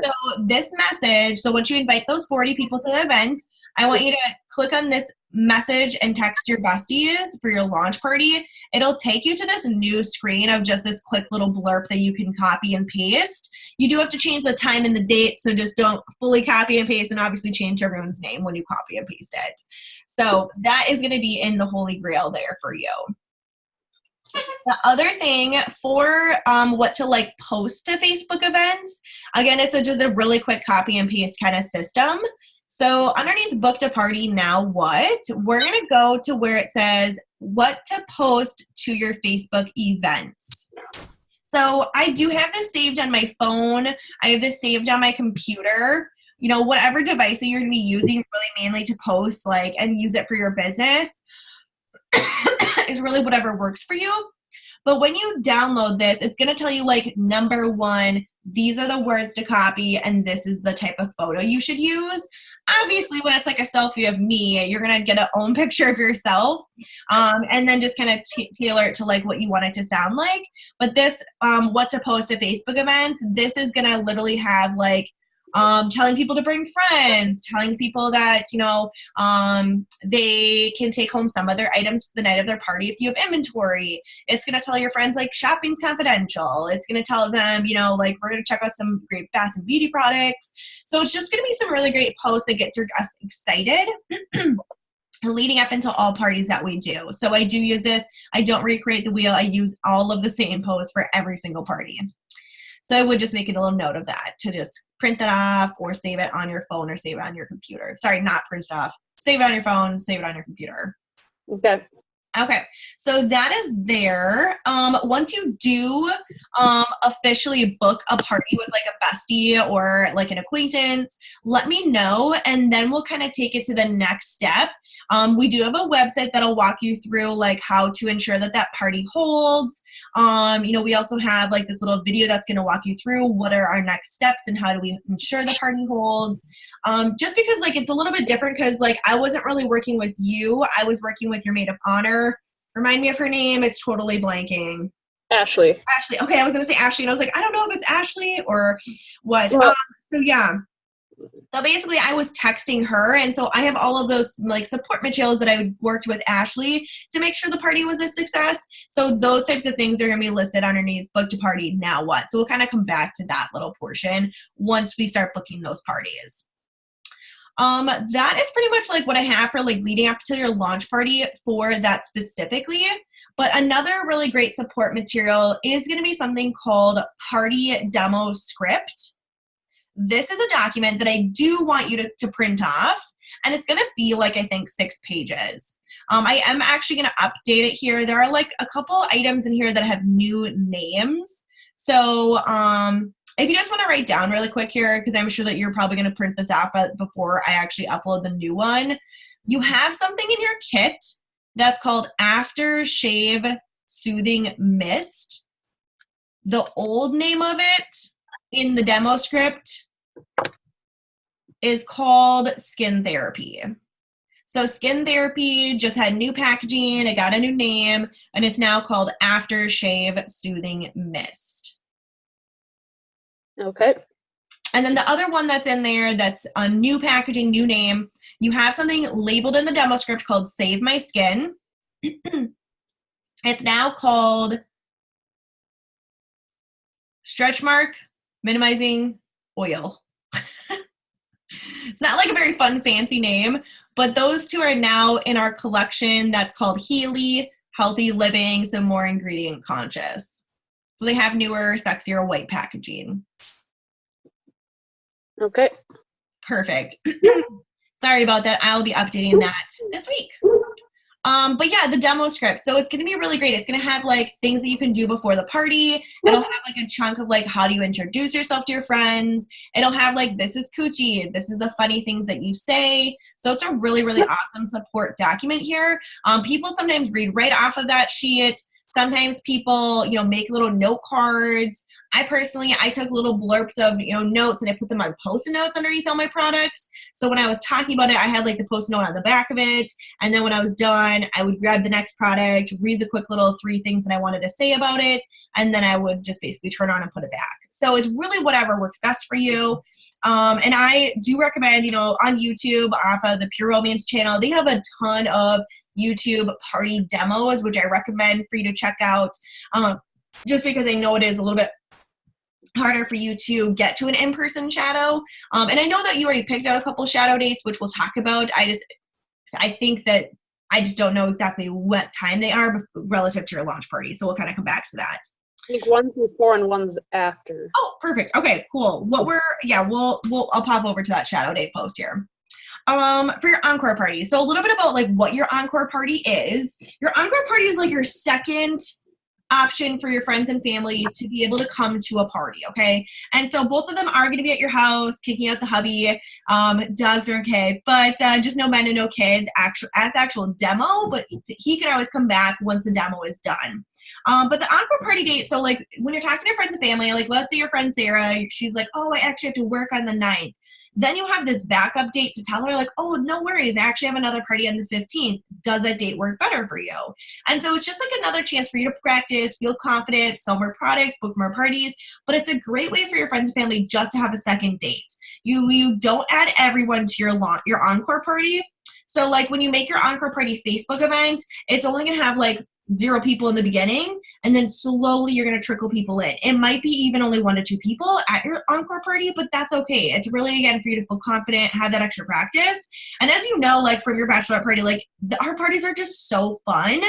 So this message, so once you invite those 40 people to the event, I want you to click on this message and text your besties for your launch party. It'll take you to this new screen of just this quick little blurb that you can copy and paste. You do have to change the time and the date, so just don't fully copy and paste, and obviously change everyone's name when you copy and paste it. So that is going to be in the Holy Grail there for you. The other thing for what to post to Facebook events, again, it's just a really quick copy and paste kind of system. So underneath booked a party, now what? We're going to go to where it says what to post to your Facebook events. So I do have this saved on my phone. I have this saved on my computer. Whatever device that you're going to be using really mainly to post and use it for your business is really whatever works for you. But when you download this, it's going to tell you number one, these are the words to copy and this is the type of photo you should use. Obviously, when it's a selfie of me, you're going to get an own picture of yourself and then just kind of tailor it to what you want it to sound like. But this, what to post to Facebook events, this is going to literally have telling people to bring friends, telling people that, they can take home some other items the night of their party if you have inventory. It's going to tell your friends shopping's confidential. It's going to tell them, we're going to check out some great bath and beauty products. So it's just going to be some really great posts that gets your guests excited. Leading up into all parties that we do. So I do use this. I don't recreate the wheel. I use all of the same posts for every single party. So I would just make a little note of that to just print that off or save it on your phone or save it on your computer. Sorry, not print stuff. Save it on your phone, save it on your computer. Okay, so that is there. Once you do officially book a party with a bestie or an acquaintance, let me know, and then we'll kind of take it to the next step. We do have a website that'll walk you through how to ensure that party holds. We also have this little video that's going to walk you through what are our next steps and how do we ensure the party holds. Just because it's a little bit different because I wasn't really working with you. I was working with your maid of honor. Remind me of her name. It's totally blanking. Ashley. Ashley. Okay, I was going to say Ashley, and I was I don't know if it's Ashley or what. Well, so yeah. So basically, I was texting her, and so I have all of those support materials that I worked with Ashley to make sure the party was a success. So those types of things are going to be listed underneath booked a party, now what. So we'll kind of come back to that little portion once we start booking those parties. That is pretty much what I have for leading up to your launch party for that specifically. But another really great support material is going to be something called Party Demo Script. This is a document that I do want you to print off, and it's going to be I think 6 pages. I am actually going to update it here. There are a couple items in here that have new names. So if you just want to write down really quick here, because I'm sure that you're probably going to print this out before I actually upload the new one, you have something in your kit that's called After Shave Soothing Mist. The old name of it in the demo script is called Skin Therapy. So Skin Therapy just had new packaging, it got a new name, and it's now called After Shave Soothing Mist. Okay. And then the other one that's in there that's a new packaging, new name, you have something labeled in the demo script called Save My Skin. It's now called Stretch Mark Minimizing Oil. It's not a very fun, fancy name, But those two are now in our collection that's called Healy, Healthy Living, so more ingredient conscious. So they have newer, sexier white packaging. Okay. Perfect. Sorry about that. I'll be updating that this week. But yeah, the demo script. So it's going to be really great. It's going to have like things that you can do before the party. It'll have like a chunk of like how do you introduce yourself to your friends. It'll have like this is Coochie. This is the funny things that you say. So it's a really, really awesome support document here. People sometimes read right off of that sheet. Sometimes people, make little note cards. I took little blurbs of, notes and I put them on Post-it notes underneath all my products. So when I was talking about it, I had like the Post-it note on the back of it. And then when I was done, I would grab the next product, read the quick little 3 things that I wanted to say about it. And then I would just basically turn on and put it back. So it's really whatever works best for you. And I do recommend, on YouTube off of the Pure Romance channel, they have a ton of YouTube party demos, which I recommend for you to check out, just because I know it is a little bit harder for you to get to an in-person shadow. And I know that you already picked out a couple shadow dates, which we'll talk about. I think that I just don't know exactly what time they are relative to your launch party. So we'll kind of come back to that. I think one's before and one's after. Oh, perfect. Okay, cool. I'll pop over to that shadow date post here. For your encore party. So a little bit about like what your encore party is. Your encore party is like your second option for your friends and family to be able to come to a party, okay? And so both of them are going to be at your house, kicking out the hubby. Dogs are okay, but just no men and no kids at the actual demo, but he can always come back once the demo is done. But the encore party date, so like when you're talking to friends and family, like let's say your friend Sarah, she's like, oh, I actually have to work on the 9th. Then you have this backup date to tell her like, oh, no worries, I actually have another party on the 15th. Does that date work better for you? And so it's just like another chance for you to practice, feel confident, sell more products, book more parties. But it's a great way for your friends and family just to have a second date. You don't add everyone to your encore party. So like when you make your encore party Facebook event, it's only going to have like 0 people in the beginning, and then slowly you're going to trickle people in. It might be even only 1 to 2 people at your encore party, but that's okay. It's really, again, for you to feel confident, have that extra practice. And as you know, like from your bachelorette party, like our parties are just so fun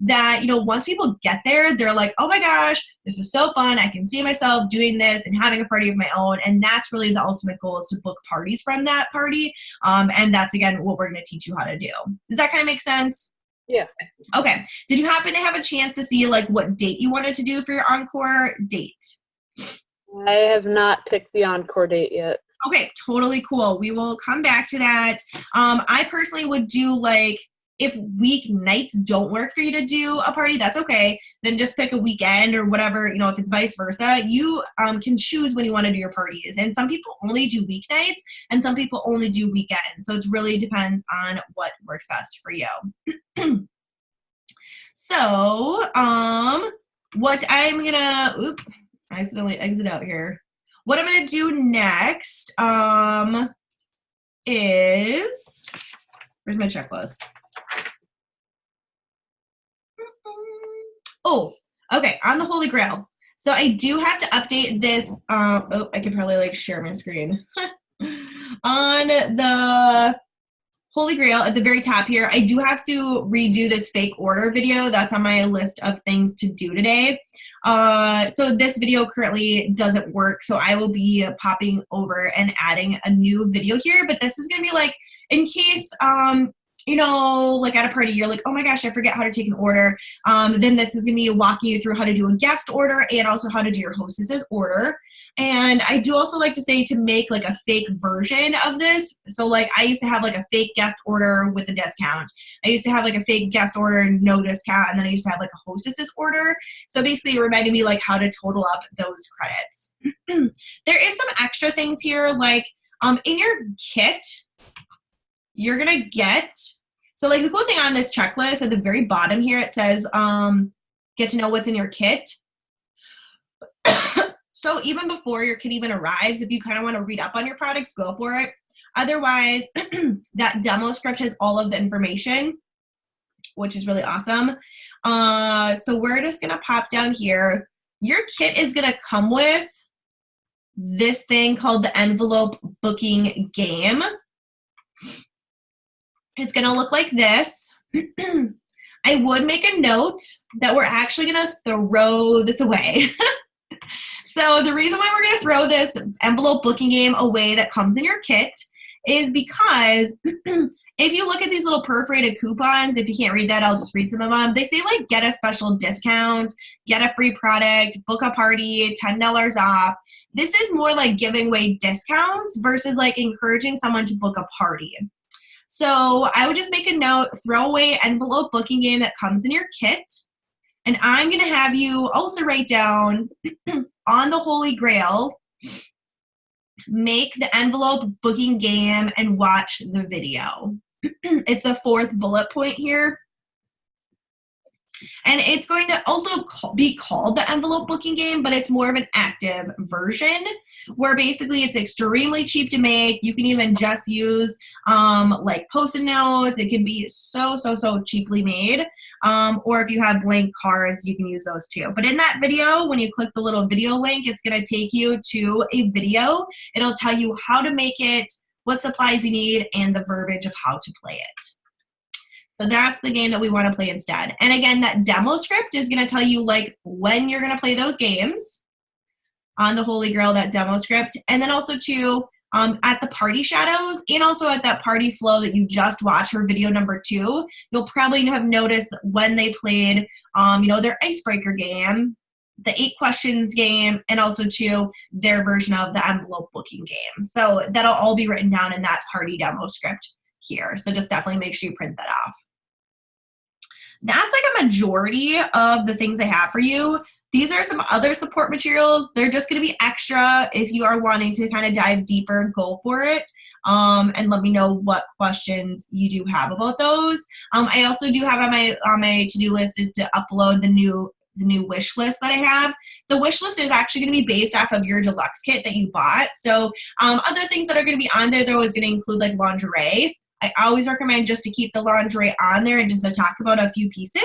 that, once people get there, they're like, oh my gosh, this is so fun. I can see myself doing this and having a party of my own. And that's really the ultimate goal, is to book parties from that party. And that's, again, what we're going to teach you how to do. Does that kind of make sense? Yeah. Okay. Did you happen to have a chance to see like what date you wanted to do for your encore date? I have not picked the encore date yet. Okay, totally cool. We will come back to that. I personally would do like, if weeknights don't work for you to do a party, that's okay. Then just pick a weekend or whatever, if it's vice versa. You can choose when you want to do your parties. And some people only do weeknights and some people only do weekends. So it really depends on what works best for you. So, what I'm gonna, I accidentally exit out here. What I'm gonna do next, is, where's my checklist? Oh, okay, on the Holy Grail. So I do have to update this, I can probably like share my screen. On the Holy Grail at the very top here, I do have to redo this fake order video. That's on my list of things to do today. So this video currently doesn't work, so I will be popping over and adding a new video here, but this is gonna be like, in case, like at a party, you're like, oh my gosh, I forget how to take an order. Then this is going to be walking you through how to do a guest order and also how to do your hostess's order. And I do also like to say to make like a fake version of this. So like I used to have like a fake guest order with a discount. I used to have like a fake guest order and no discount. And then I used to have like a hostess's order. So basically it reminded me like how to total up those credits. There is some extra things here, like in your kit, you're going to get, so like the cool thing on this checklist at the very bottom here, it says, get to know what's in your kit. So even before your kit even arrives, if you kind of want to read up on your products, go for it. Otherwise, that demo script has all of the information, which is really awesome. So we're just going to pop down here. Your kit is going to come with this thing called the envelope booking game. It's going to look like this. I would make a note that we're actually going to throw this away. So the reason why we're going to throw this envelope booking game away that comes in your kit is because if you look at these little perforated coupons, if you can't read that, I'll just read some of them. They say like get a special discount, get a free product, book a party, $10 off. This is more like giving away discounts versus like encouraging someone to book a party. So I would just make a note, throw away envelope booking game that comes in your kit. And I'm going to have you also write down on the Holy Grail, make the envelope booking game and watch the video. It's the fourth bullet point here. And it's going to also be called the envelope booking game, but it's more of an active version where basically it's extremely cheap to make. You can even just use like Post-it notes. It can be so cheaply made. Or if you have blank cards, you can use those too. But in that video, when you click the little video link, it's going to take you to a video. It'll tell you how to make it, what supplies you need, and the verbiage of how to play it. So that's the game that we want to play instead. And again, that demo script is going to tell you like when you're going to play those games on the Holy Grail, that demo script. And then also too, at the party shadows and also at that party flow that you just watched for video number 2, you'll probably have noticed when they played, their icebreaker game, the 8 questions game, and also too, their version of the envelope booking game. So that'll all be written down in that party demo script here. So just definitely make sure you print that off. That's like a majority of the things I have for you. These are some other support materials. They're just going to be extra. If you are wanting to kind of dive deeper, go for it. And let me know what questions you do have about those. I also do have on my to-do list is to upload the new wish list that I have. The wish list is actually going to be based off of your deluxe kit that you bought. So other things that are going to be on there, they're always going to include like lingerie. I always recommend just to keep the lingerie on there and just to talk about a few pieces.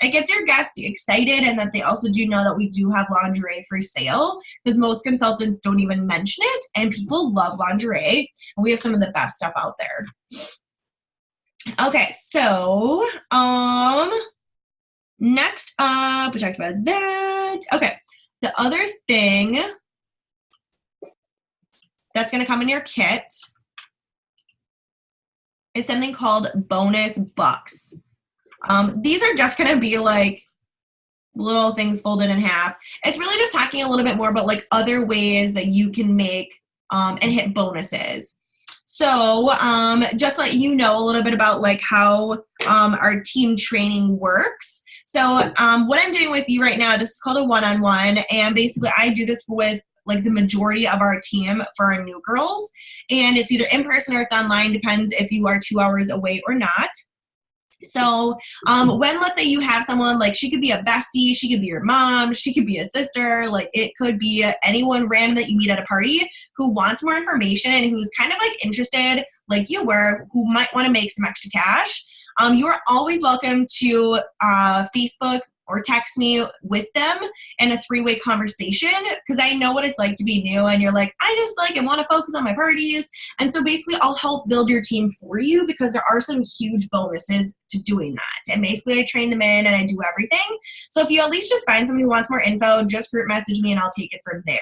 It gets your guests excited, and that they also do know that we do have lingerie for sale, because most consultants don't even mention it, and people love lingerie, and we have some of the best stuff out there. Okay, so next up, we talked about that. Okay, the other thing that's going to come in your kit is something called bonus bucks. These are just going to be like little things folded in half. It's really just talking a little bit more about like other ways that you can make and hit bonuses. So just let you know a little bit about like how our team training works. So what I'm doing with you right now, this is called a one-on-one, and basically I do this with like the majority of our team for our new girls, and it's either in person or it's online, depends if you are 2 hours away or not. So when, let's say you have someone, like she could be a bestie, she could be your mom, she could be a sister, like it could be anyone random that you meet at a party who wants more information and who's kind of like interested like you were, who might want to make some extra cash, you are always welcome to Facebook or text me with them in a 3-way conversation, because I know what it's like to be new and you're like, I just like and want to focus on my parties. And so basically I'll help build your team for you, because there are some huge bonuses to doing that. And basically I train them in and I do everything. So if you at least just find someone who wants more info, just group message me and I'll take it from there.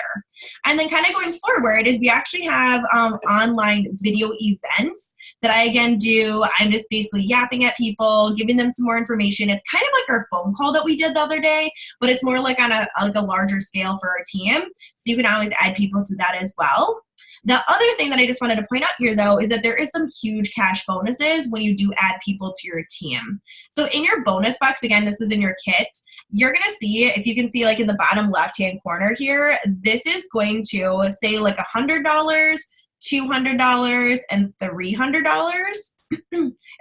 And then kind of going forward is we actually have online video events that I again do. I'm just basically yapping at people, giving them some more information. It's kind of like our phone call that we did the other day, but it's more like on a larger scale for our team. So you can always add people to that as well. The other thing that I just wanted to point out here, though, is that there is some huge cash bonuses when you do add people to your team. So in your bonus box, again, this is in your kit, you're going to see, if you can see like in the bottom left-hand corner here, this is going to say like $100, $200, and $300.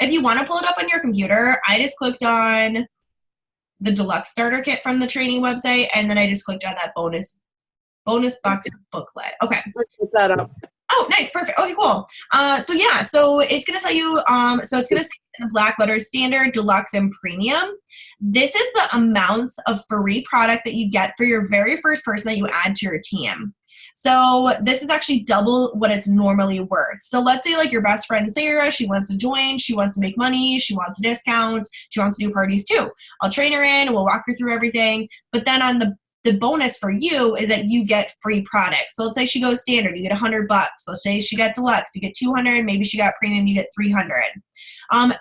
If you want to pull it up on your computer, I just clicked on the deluxe starter kit from the training website, and then I just clicked on that bonus box booklet. Okay. Let's put that up. Oh, nice. Perfect. Okay, cool. So yeah, so it's going to tell you, so it's going to say in the black letters, standard, deluxe, and premium. This is the amounts of free product that you get for your very first person that you add to your team. So this is actually double what it's normally worth. So let's say like your best friend Sarah, she wants to join, she wants to make money, she wants a discount, she wants to do parties too. I'll train her in, we'll walk her through everything. But then on the bonus for you is that you get free products. So let's say she goes standard, you get $100. Let's say she got deluxe, you get 200. Maybe she got premium, you get 300.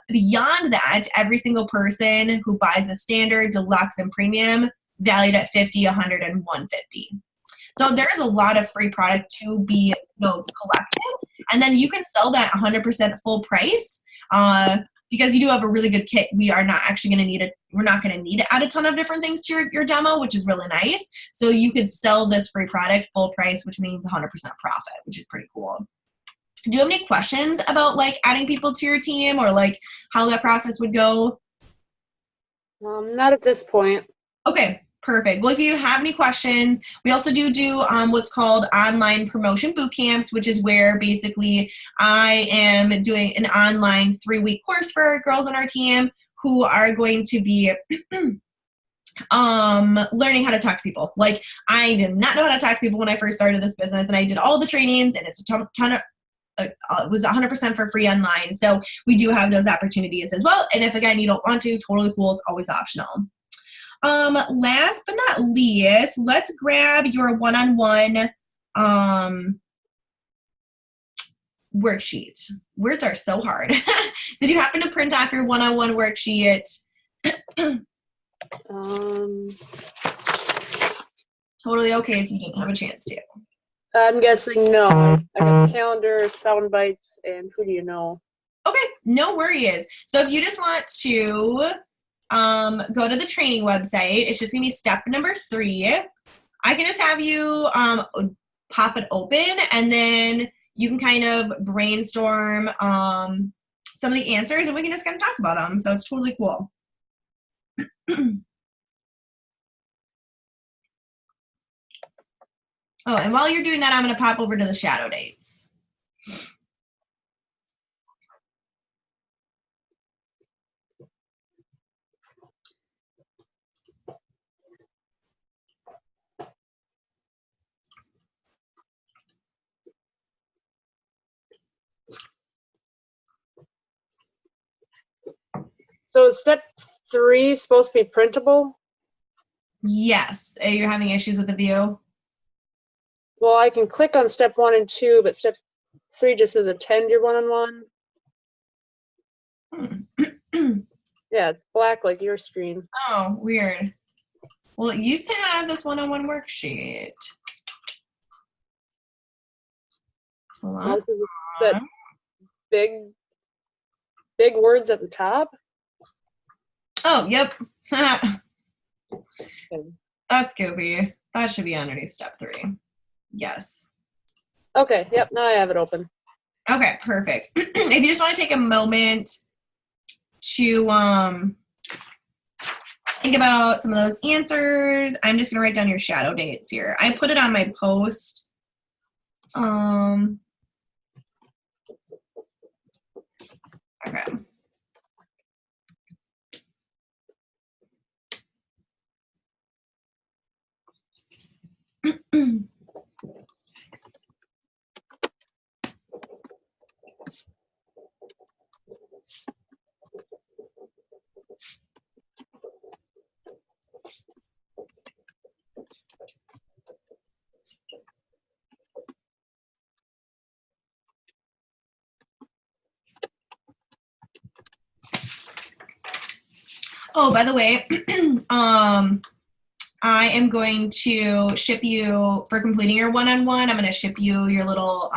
Beyond that, every single person who buys a standard, deluxe, and premium valued at 50, 100, and 150. So there's a lot of free product to be collected, and then you can sell that 100% full price. Because you do have a really good kit, we are not actually going to need it. We're not going to need to add a ton of different things to your demo, which is really nice. So you could sell this free product full price, which means 100% profit, which is pretty cool. Do you have any questions about like adding people to your team or like how that process would go? Not at this point. Okay. Perfect. Well, if you have any questions, we also do what's called online promotion boot camps, which is where basically I am doing an online 3-week course for girls on our team who are going to be learning how to talk to people. Like I did not know how to talk to people when I first started this business, and I did all the trainings, and it's a ton of it was 100% for free online. So we do have those opportunities as well. And if again you don't want to, totally cool. It's always optional. Last but not least, let's grab your one-on-one worksheet. Words are so hard. Did you happen to print off your one-on-one worksheet? Totally okay if you didn't have a chance to. I'm guessing no. I got calendar, sound bites, and who do you know? Okay, no worries. So if you just want to go to the training website, it's just gonna be step number 3. I can just have you pop it open, and then you can kind of brainstorm some of the answers, and we can just kind of talk about them. So it's totally cool. Oh, and while you're doing that, I'm going to pop over to the shadow dates. So is step 3 supposed to be printable? Yes. You're having issues with the view? Well, I can click on step 1 and 2, but step 3 just says attend your one-on-one. Yeah, it's black like your screen. Oh, weird. Well, it used to have this one-on-one worksheet. Hold on. This is that big words at the top. Oh, yep. That's goofy. That should be underneath step 3. Yes. Okay, yep, now I have it open. Okay, perfect. If you just want to take a moment to think about some of those answers, I'm just going to write down your shadow dates here. I put it on my post. Okay. Oh, by the way, I am going to ship you, for completing your one-on-one, I'm going to ship you your little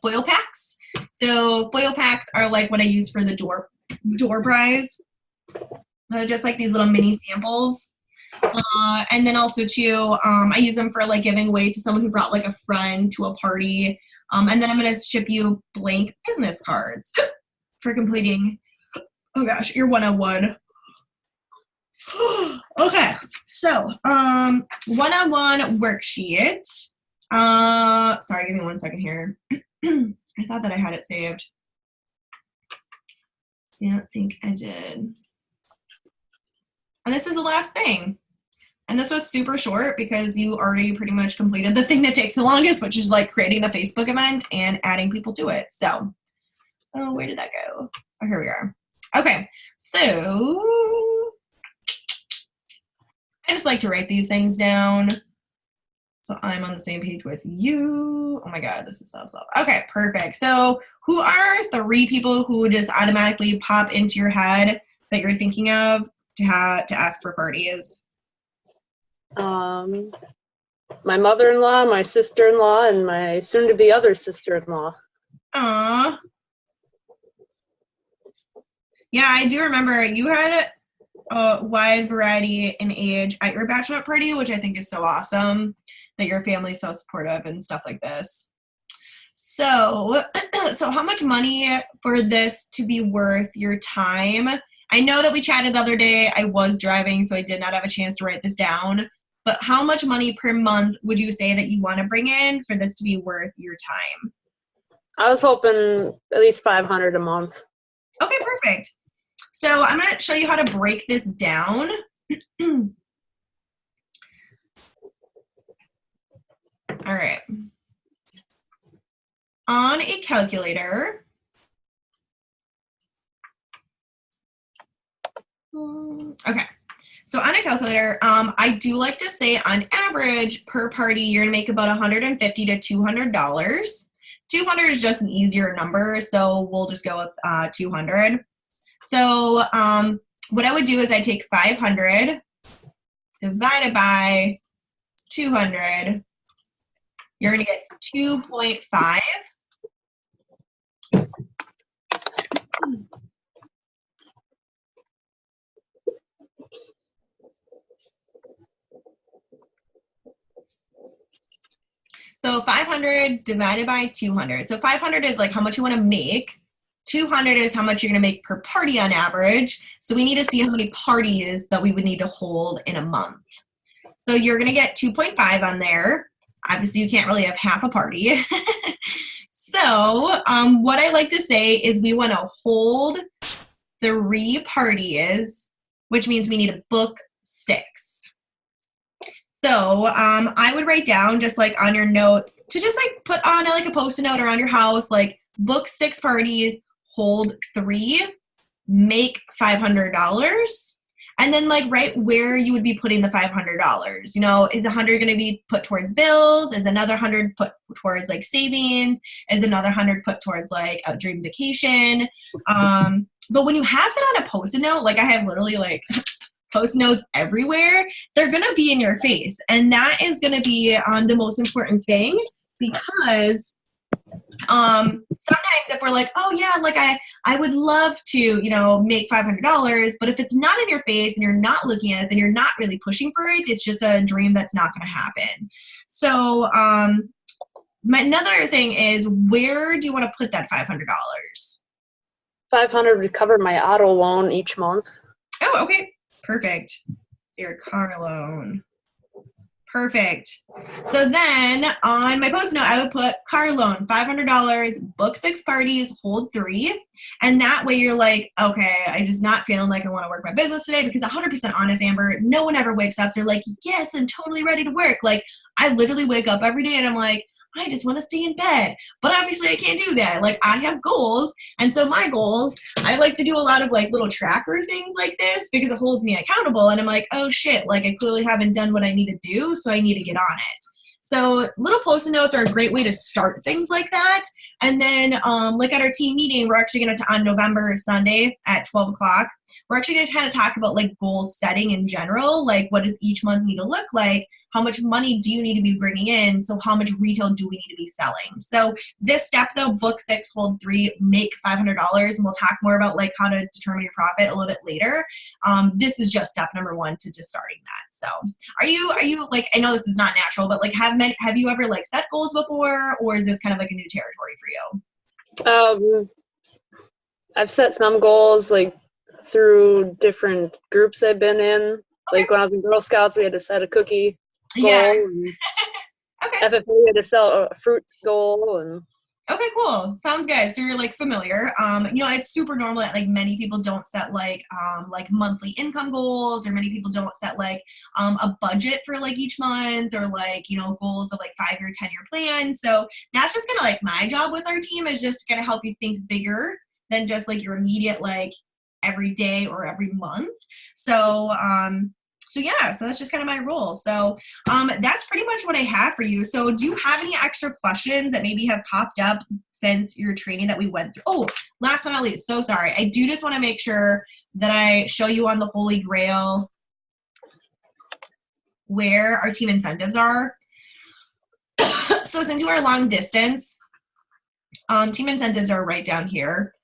foil packs. So foil packs are like what I use for the door prize. Just like these little mini samples. And then also too, I use them for like giving away to someone who brought like a friend to a party. And then I'm going to ship you blank business cards for completing, oh gosh, your one-on-one. Okay, so one-on-one worksheet. Sorry, give me 1 second here. I thought that I had it saved. I don't think I did. And this is the last thing. And this was super short because you already pretty much completed the thing that takes the longest, which is like creating the Facebook event and adding people to it. So, oh, where did that go? Oh, here we are. Okay, so I just like to write these things down so I'm on the same page with you. Oh my God, this is so slow. Okay, perfect. So who are 3 people who just automatically pop into your head that you're thinking of to ask for parties? My mother-in-law, my sister-in-law, and my soon-to-be other sister-in-law. Aww. Yeah, I do remember you had a wide variety in age at your bachelorette party, which I think is so awesome that your family's so supportive and stuff like this. So, so how much money for this to be worth your time? I know that we chatted the other day. I was driving, so I did not have a chance to write this down. But how much money per month would you say that you want to bring in for this to be worth your time? I was hoping at least $500 a month. Okay, perfect. So I'm going to show you how to break this down. All right. On a calculator, okay. So on a calculator, I do like to say on average per party, you're gonna make about $150 to $200. 200 is just an easier number, so we'll just go with 200. So what I would do is I take 500 divided by 200. You're gonna get 2.5. So 500 divided by 200. So 500 is like how much you want to make. 200 is how much you're going to make per party on average. So we need to see how many parties that we would need to hold in a month. So you're going to get 2.5 on there. Obviously, you can't really have half a party. So what I like to say is we want to hold 3 parties, which means we need to book 6. So I would write down just like on your notes to just like put on like a Post-it note around your house, like book 6 parties, hold 3, make $500, and then like write where you would be putting the $500. You know, is 100 going to be put towards bills? Is another 100 put towards like savings? Is another 100 put towards like a dream vacation? But when you have that on a Post-it note, like I have literally like Post notes everywhere, they're going to be in your face. And that is going to be the most important thing, because sometimes if we're like, oh yeah, like I would love to, you know, make $500, but if it's not in your face and you're not looking at it, then you're not really pushing for it. It's just a dream that's not going to happen. So another thing is, where do you want to put that $500? 500 would cover my auto loan each month. Oh, okay. Perfect. Your car loan. Perfect. So then on my Post-it note, I would put car loan, $500, book 6 parties, hold 3. And that way you're like, okay, I just not feeling like I want to work my business today, because 100% honest, Amber, no one ever wakes up. They're like, yes, I'm totally ready to work. Like I literally wake up every day and I'm like, I just want to stay in bed. But obviously I can't do that. Like I have goals. And so my goals, I like to do a lot of like little tracker things like this because it holds me accountable. And I'm like, oh shit, like I clearly haven't done what I need to do. So I need to get on it. So little Post-it notes are a great way to start things like that. And then like at our team meeting, we're actually going to, on November Sunday at 12 o'clock, we're actually going to kind of talk about like goal setting in general. Like what does each month need to look like? How much money do you need to be bringing in? So how much retail do we need to be selling? So this step though, book 6, hold 3, make $500. And we'll talk more about like how to determine your profit a little bit later. This is just step number 1 to just starting that. So are you like, I know this is not natural, but like have you ever like set goals before, or is this kind of like a new territory for you? I've set some goals like through different groups I've been in. Okay. Like when I was in Girl Scouts, we had to set a cookie goal. Yes. Okay. FFA, we had to sell a fruit goal, and Okay, cool. Sounds good. So you're like familiar. It's super normal that like many people don't set like monthly income goals, or many people don't set like a budget for like each month, or like, goals of like 5-year, 10-year plans. So that's just kind of like my job with our team, is just gonna help you think bigger than just like your immediate like every day or every month. So that's just kind of my role. So that's pretty much what I have for you. So do you have any extra questions that maybe have popped up since your training that we went through? Oh, last but not least, so sorry. I do just want to make sure that I show you on the Holy Grail where our team incentives are. So since you are long distance, team incentives are right down here.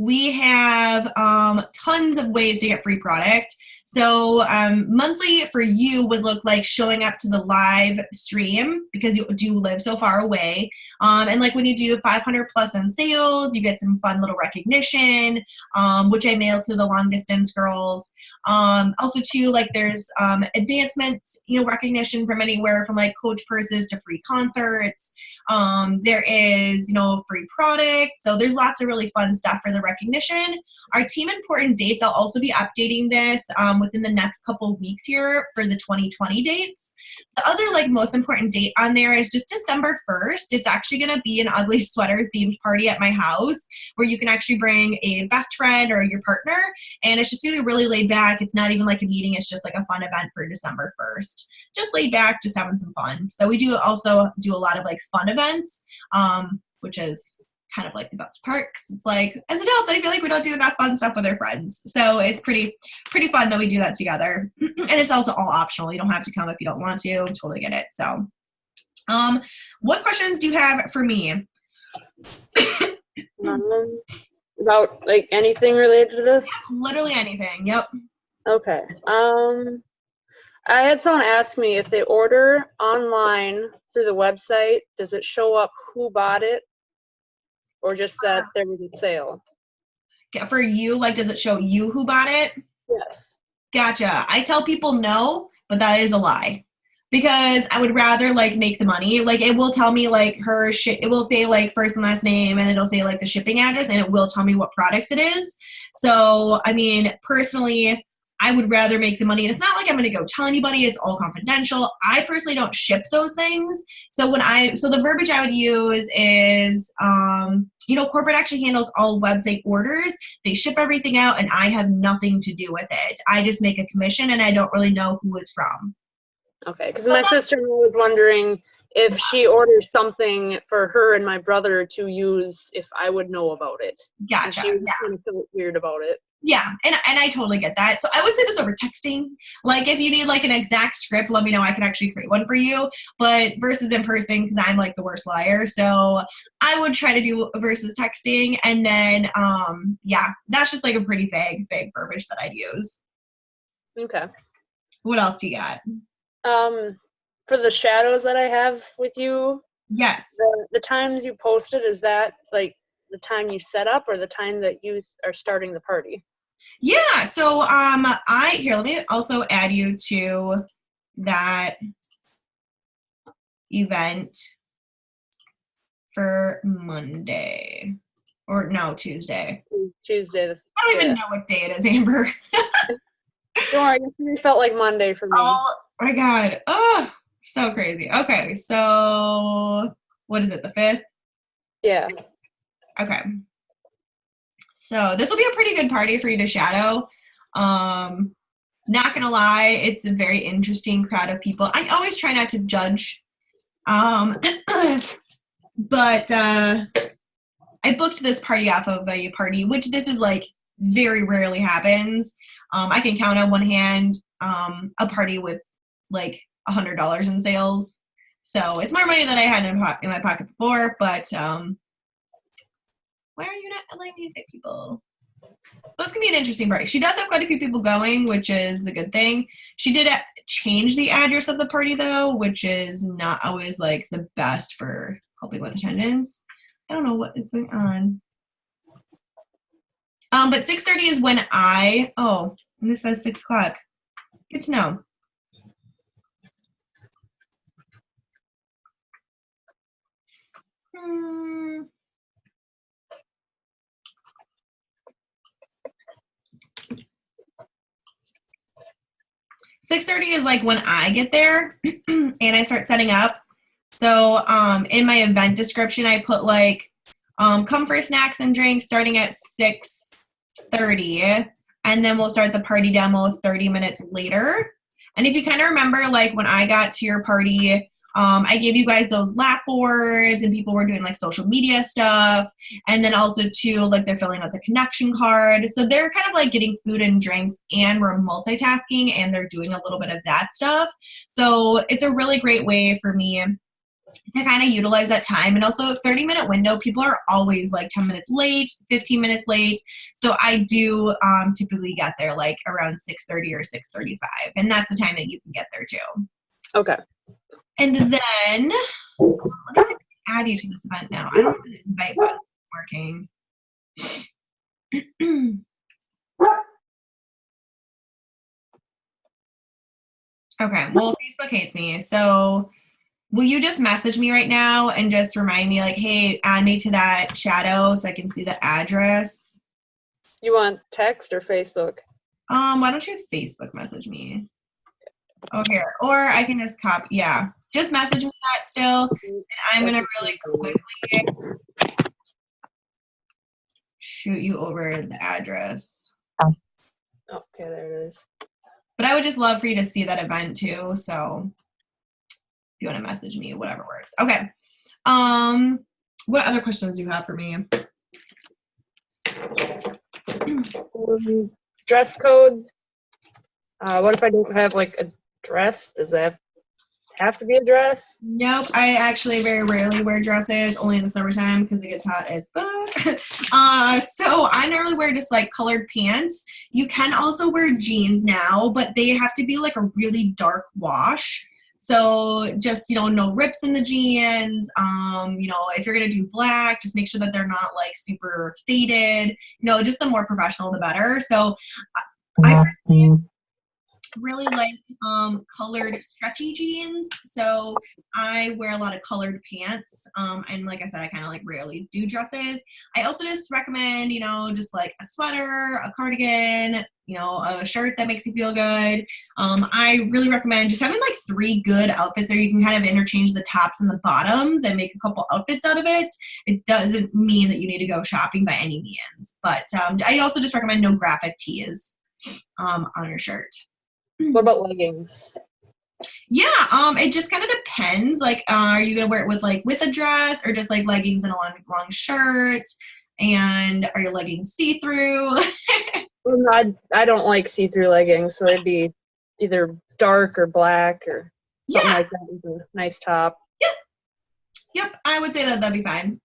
We have tons of ways to get free product. So monthly for you would look like showing up to the live stream, because you do live so far away. And like when you do 500 plus in sales, you get some fun little recognition, which I mail to the long distance girls. Also too, like there's advancement, recognition from anywhere from like coach purses to free concerts. There is, free product. So there's lots of really fun stuff for the recognition. Our team important dates, I'll also be updating this within the next couple of weeks here for the 2020 dates. The other like most important date on there is just December 1st. It's actually going to be an ugly sweater themed party at my house, where you can actually bring a best friend or your partner, and it's just going to be really laid back. It's not even like a meeting. It's just like a fun event for December 1st. Just laid back, just having some fun. So we do also do a lot of like fun events, which is kind of like the best part, because it's like as adults I feel like we don't do enough fun stuff with our friends, so it's pretty fun that we do that together. And it's also all optional. You don't have to come if you don't want to. Totally get it. So what questions do you have for me? About like anything related to this? Literally anything. Yep. Okay. I had someone ask me, if they order online through the website, does it show up who bought it, or just that there was a sale? For you, like, does it show you who bought it? Yes. Gotcha. I tell people no, but that is a lie, because I would rather like make the money. Like it will tell me like it will say like first and last name, and it'll say like the shipping address, and it will tell me what products it is. So, I mean, personally, I would rather make the money. And it's not like I'm going to go tell anybody. It's all confidential. I personally don't ship those things. So the verbiage I would use is, corporate actually handles all website orders. They ship everything out, and I have nothing to do with it. I just make a commission, and I don't really know who it's from. Okay, because my sister was wondering if she orders something for her and my brother to use, if I would know about it. Gotcha. She was kind of felt weird about it. Yeah, and I totally get that. So I would say this over texting. Like if you need like an exact script, let me know. I can actually create one for you. But versus in person, because I'm like the worst liar. So I would try to do versus texting. And then, that's just like a pretty vague verbiage that I'd use. Okay. What else do you got? For the shadows that I have with you. Yes. The times you posted, is that like the time you set up, or the time that you are starting the party? Yeah, so let me also add you to that event for Monday. Or no, Tuesday. Tuesday. I don't even know what day it is, Amber. Don't worry, it felt like Monday for me. Oh my God. Oh, so crazy. Okay, so what is it, the 5th? Yeah. Okay. So this will be a pretty good party for you to shadow. Not gonna lie, it's a very interesting crowd of people. I always try not to judge. But I booked this party off of a party, which this is like very rarely happens. I can count on one hand a party with like $100 in sales. So it's more money than I had in my pocket before, but why are you not letting me invite people? So this can be an interesting party. She does have quite a few people going, which is the good thing. She did change the address of the party though, which is not always like the best for helping with attendance. I don't know what is going on. But 6:30 is when and this says 6 o'clock. Good to know. Hmm. 6:30 is like when I get there and I start setting up. So in my event description, I put like come for snacks and drinks starting at 6:30, and then we'll start the party demo 30 minutes later. And if you kind of remember, like when I got to your party, I gave you guys those lap boards and people were doing like social media stuff. And then also too, like they're filling out the connection card. So they're kind of like getting food and drinks and we're multitasking and they're doing a little bit of that stuff. So it's a really great way for me to kind of utilize that time. And also 30-minute window, people are always like 10 minutes late, 15 minutes late. So I do typically get there like around 6:30 or 6:35. And that's the time that you can get there too. Okay. And then, let me see if I can add you to this event now. I don't know if the invite button is working. Okay, well, Facebook hates me. So will you just message me right now and just remind me like, hey, add me to that shadow so I can see the address? You want text or Facebook? Why don't you Facebook message me? Oh, here. Or I can just copy. Yeah. Just message me that still. And I'm going to really quickly shoot you over the address. Okay, there it is. But I would just love for you to see that event too. So if you want to message me, whatever works. Okay. What other questions do you have for me? Dress code. What if I don't have like a dress? Does that have to be a dress? Nope. I actually very rarely wear dresses, only in the summertime because it gets hot as fuck. So I normally wear just like colored pants. You can also wear jeans now, but they have to be like a really dark wash. So just, no rips in the jeans. If you're going to do black, just make sure that they're not like super faded. Just the more professional, the better. So I personally really like colored stretchy jeans. So I wear a lot of colored pants. And like I said, I kind of like rarely do dresses. I also just recommend, just like a sweater, a cardigan, a shirt that makes you feel good. I really recommend just having like 3 good outfits, or you can kind of interchange the tops and the bottoms and make a couple outfits out of it. It doesn't mean that you need to go shopping by any means, but I also just recommend no graphic tees on your shirt. What about leggings? Yeah, it just kind of depends. Like, are you gonna wear it with a dress, or just like leggings and a long shirt? And are your leggings see-through? Well, I don't like see-through leggings, so they'd be either dark or black or something like that with a nice top. Yep, I would say that'd be fine.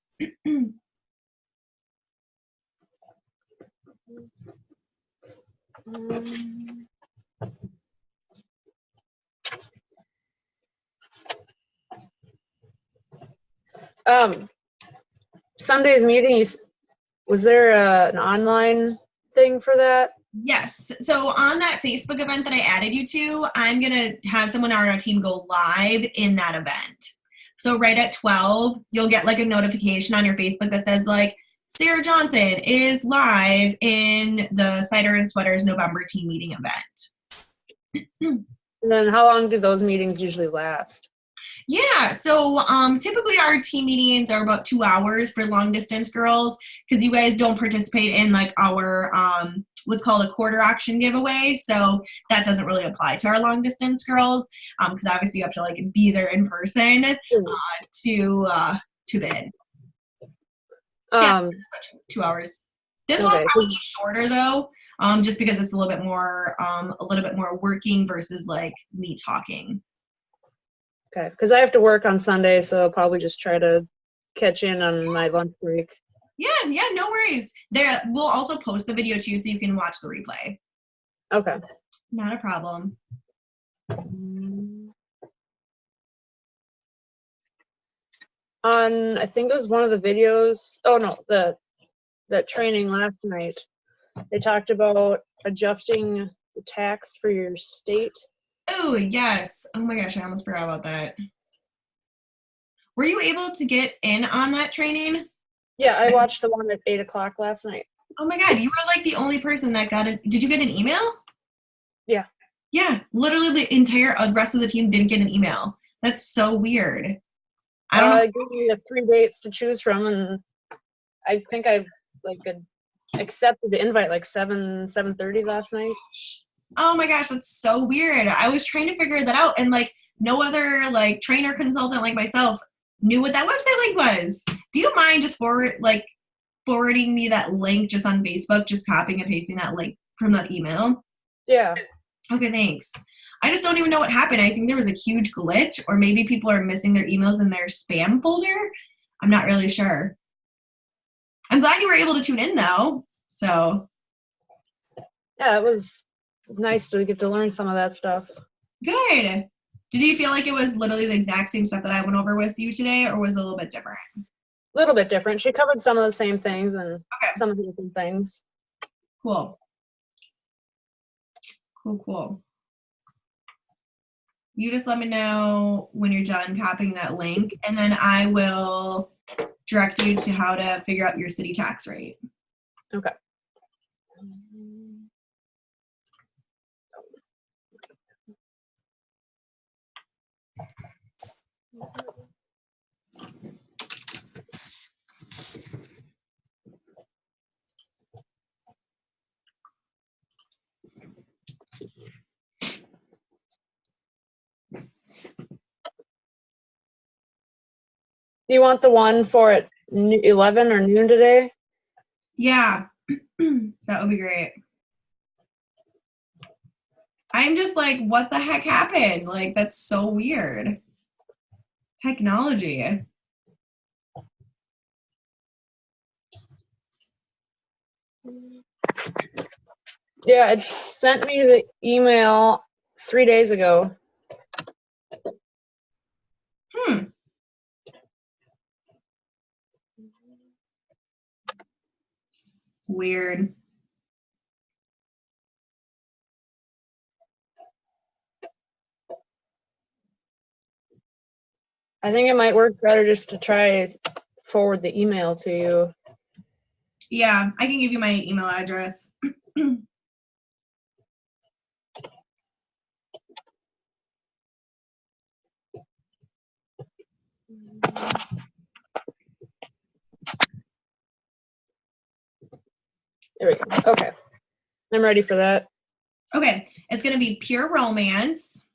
Sunday's meeting, was there an online thing for that? Yes. So on that Facebook event that I added you to, I'm going to have someone on our team go live in that event. So right at 12, you'll get like a notification on your Facebook that says like, Sarah Johnson is live in the Cider and Sweaters November team meeting event. And then how long do those meetings usually last? Yeah, so typically our team meetings are about 2 hours for long distance girls, because you guys don't participate in like our what's called a quarter auction giveaway. So that doesn't really apply to our long distance girls, because obviously you have to like be there in person to bid. So, yeah, 2 hours. This one will probably be shorter though, just because it's a little bit more working versus like me talking. Okay, because I have to work on Sunday, so I'll probably just try to catch in on my lunch break. Yeah, no worries. We'll also post the video too, so you can watch the replay. Okay. Not a problem. On, I think it was one of the videos, oh no, that training last night, they talked about adjusting the tax for your state. Oh, yes. Oh my gosh, I almost forgot about that. Were you able to get in on that training? Yeah, I watched the one at 8 o'clock last night. Oh my God, you were like the only person that got it. Did you get an email? Yeah. Yeah, literally the entire rest of the team didn't get an email. That's so weird. I don't know. It gave me the 3 dates to choose from, and I think I like accepted the invite like 7:30 last night. Oh my gosh, that's so weird. I was trying to figure that out, and like no other like trainer consultant like myself knew what that website link was. Do you mind just forwarding me that link just on Facebook, just copying and pasting that link from that email? Yeah. Okay, thanks. I just don't even know what happened. I think there was a huge glitch, or maybe people are missing their emails in their spam folder. I'm not really sure. I'm glad you were able to tune in though. So Yeah, it was nice to get to learn some of that stuff. good. Did you feel like it was literally the exact same stuff that I went over with you today, or was it a little bit different? A little bit different. She covered some of the same things and some of the different things. Cool. Cool. You just let me know when you're done copying that link, and then I will direct you to how to figure out your city tax rate. Okay. Do you want the one for at 11 or noon today? Yeah, that would be great. I'm just like, what the heck happened? Like, that's so weird. Technology. Yeah, it sent me the email 3 days ago. Weird. I think it might work better just to try forward the email to you. Yeah, I can give you my email address. There we go. Okay. I'm ready for that. Okay, it's going to be Pure Romance.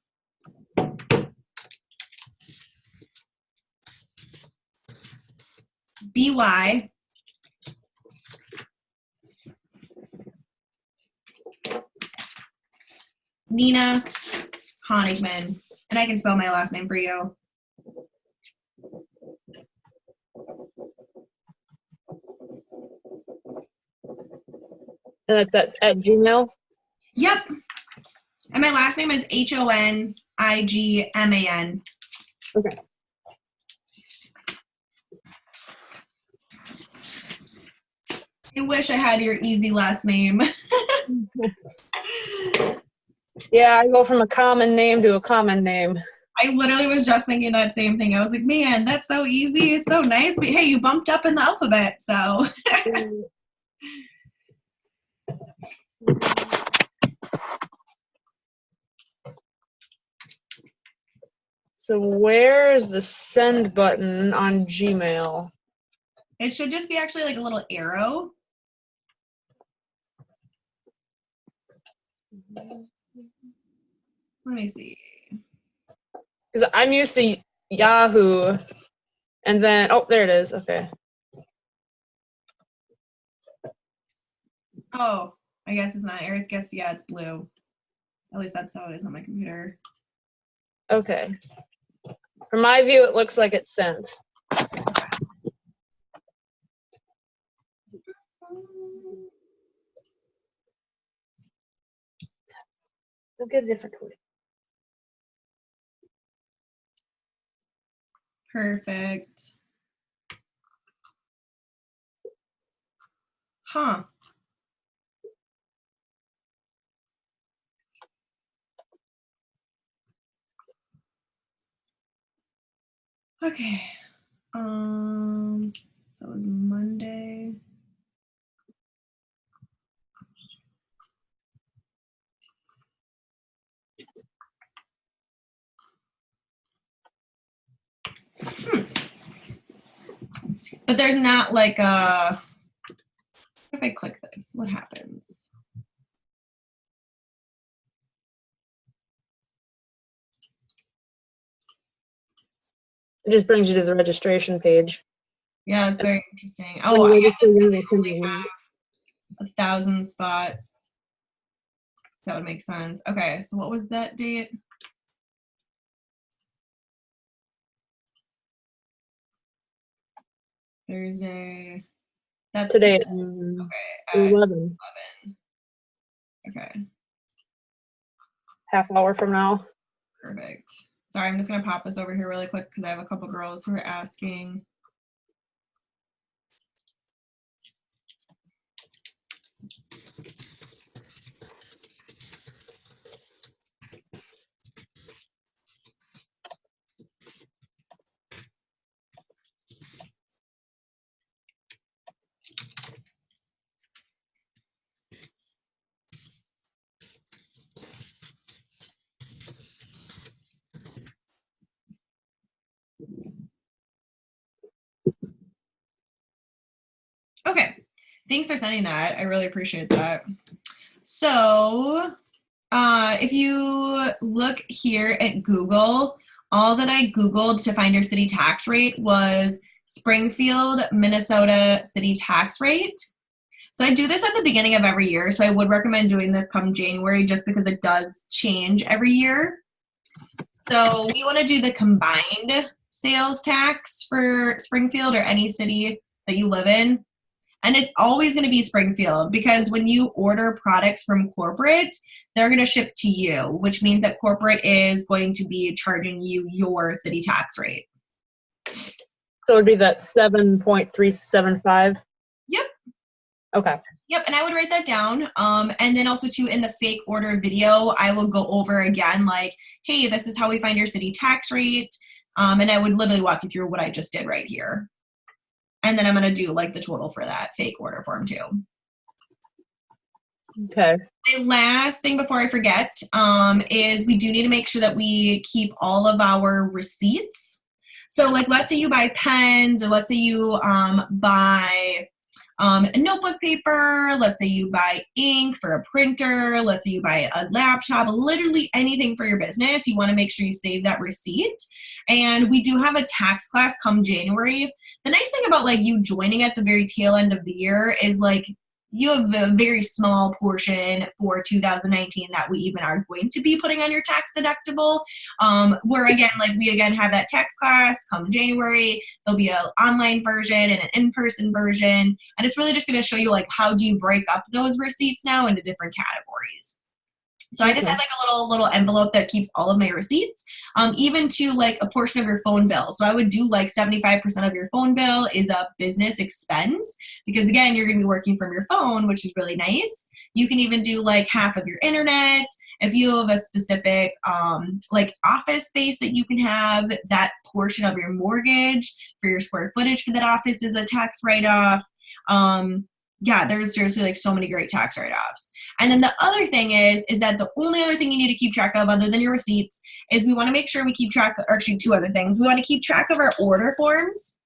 BY. Nina Honigman. And I can spell my last name for you. And that's at Gmail? Yep. And my last name is Honigman. Okay. I wish I had your easy last name. Yeah, I go from a common name to a common name. I literally was just thinking that same thing. I was like, man, that's so easy. It's so nice. But hey, you bumped up in the alphabet, so. So where is the send button on Gmail? It should just be actually like a little arrow. Let me see. Because I'm used to Yahoo, and then, oh, there it is. Okay. Oh, I guess it's not arrow. Yeah, it's blue. At least that's how it is on my computer. Okay. From my view, it looks like it's sent. We'll get a different code. Perfect. Huh. Okay. So it was Monday. But there's not like a, if I click this, what happens? It just brings you to the registration page. Yeah, it's very interesting. Oh, I guess it's because they only have 1,000 spots. That would make sense. Okay, so what was that date? Thursday. That's Today. Okay. 11. Okay. Half hour from now. Perfect. Sorry, I'm just gonna pop this over here really quick because I have a couple girls who are asking. Okay, thanks for sending that. I really appreciate that. So if you look here at Google, all that I Googled to find your city tax rate was Springfield, Minnesota city tax rate. So I do this at the beginning of every year, so I would recommend doing this come January just because it does change every year. So we want to do the combined sales tax for Springfield or any city that you live in. And it's always going to be Springfield because when you order products from corporate, they're going to ship to you, which means that corporate is going to be charging you your city tax rate. So it would be that 7.375? Yep. Okay. Yep, and I would write that down. And then also too, in the fake order video, I will go over again like, hey, this is how we find your city tax rate. And I would literally walk you through what I just did right here. And then I'm going to do like the total for that fake order form too. Okay. The last thing before I forget is we do need to make sure that we keep all of our receipts. So like let's say you buy pens or let's say you buy a notebook paper, let's say you buy ink for a printer, let's say you buy a laptop, literally anything for your business, you want to make sure you save that receipt. And we do have a tax class come January. The nice thing about like you joining at the very tail end of the year is like you have a very small portion for 2019 that we even are going to be putting on your tax deductible. Where again, like we again have that tax class come January. There'll be an online version and an in-person version. And it's really just going to show you like how do you break up those receipts now into different categories. So I just have like a little envelope that keeps all of my receipts, even to like a portion of your phone bill. So I would do like 75% of your phone bill is a business expense because again, you're going to be working from your phone, which is really nice. You can even do like half of your internet. If you have a specific like office space that you can have, that portion of your mortgage for your square footage for that office is a tax write-off. Yeah, there's seriously like so many great tax write-offs. And then the other thing is that the only other thing you need to keep track of other than your receipts is we want to make sure we keep track, or actually two other things. We want to keep track of our order forms.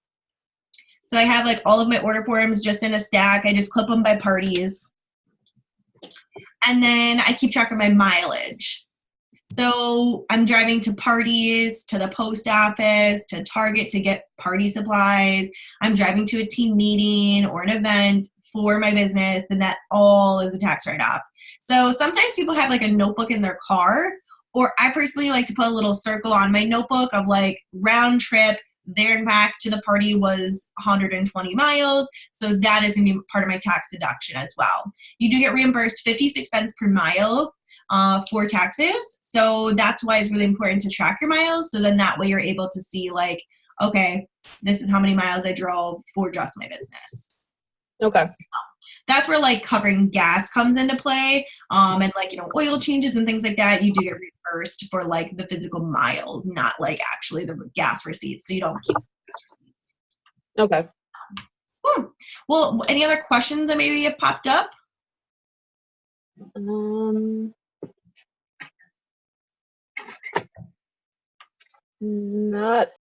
So I have like all of my order forms just in a stack. I just clip them by parties. And then I keep track of my mileage. So I'm driving to parties, to the post office, to Target to get party supplies. I'm driving to a team meeting or an event for my business, then that all is a tax write-off. So sometimes people have like a notebook in their car, or I personally like to put a little circle on my notebook of like round trip there and back to the party was 120 miles. So that is going to be part of my tax deduction as well. You do get reimbursed 56 cents per mile for taxes. So that's why it's really important to track your miles. So then that way you're able to see like, okay, this is how many miles I drove for just my business. Okay. That's where like covering gas comes into play. And like, you know, oil changes and things like that, you do get reimbursed for like the physical miles, not like actually the gas receipts. So you don't keep gas receipts. Okay. Well, any other questions that maybe have popped up? Not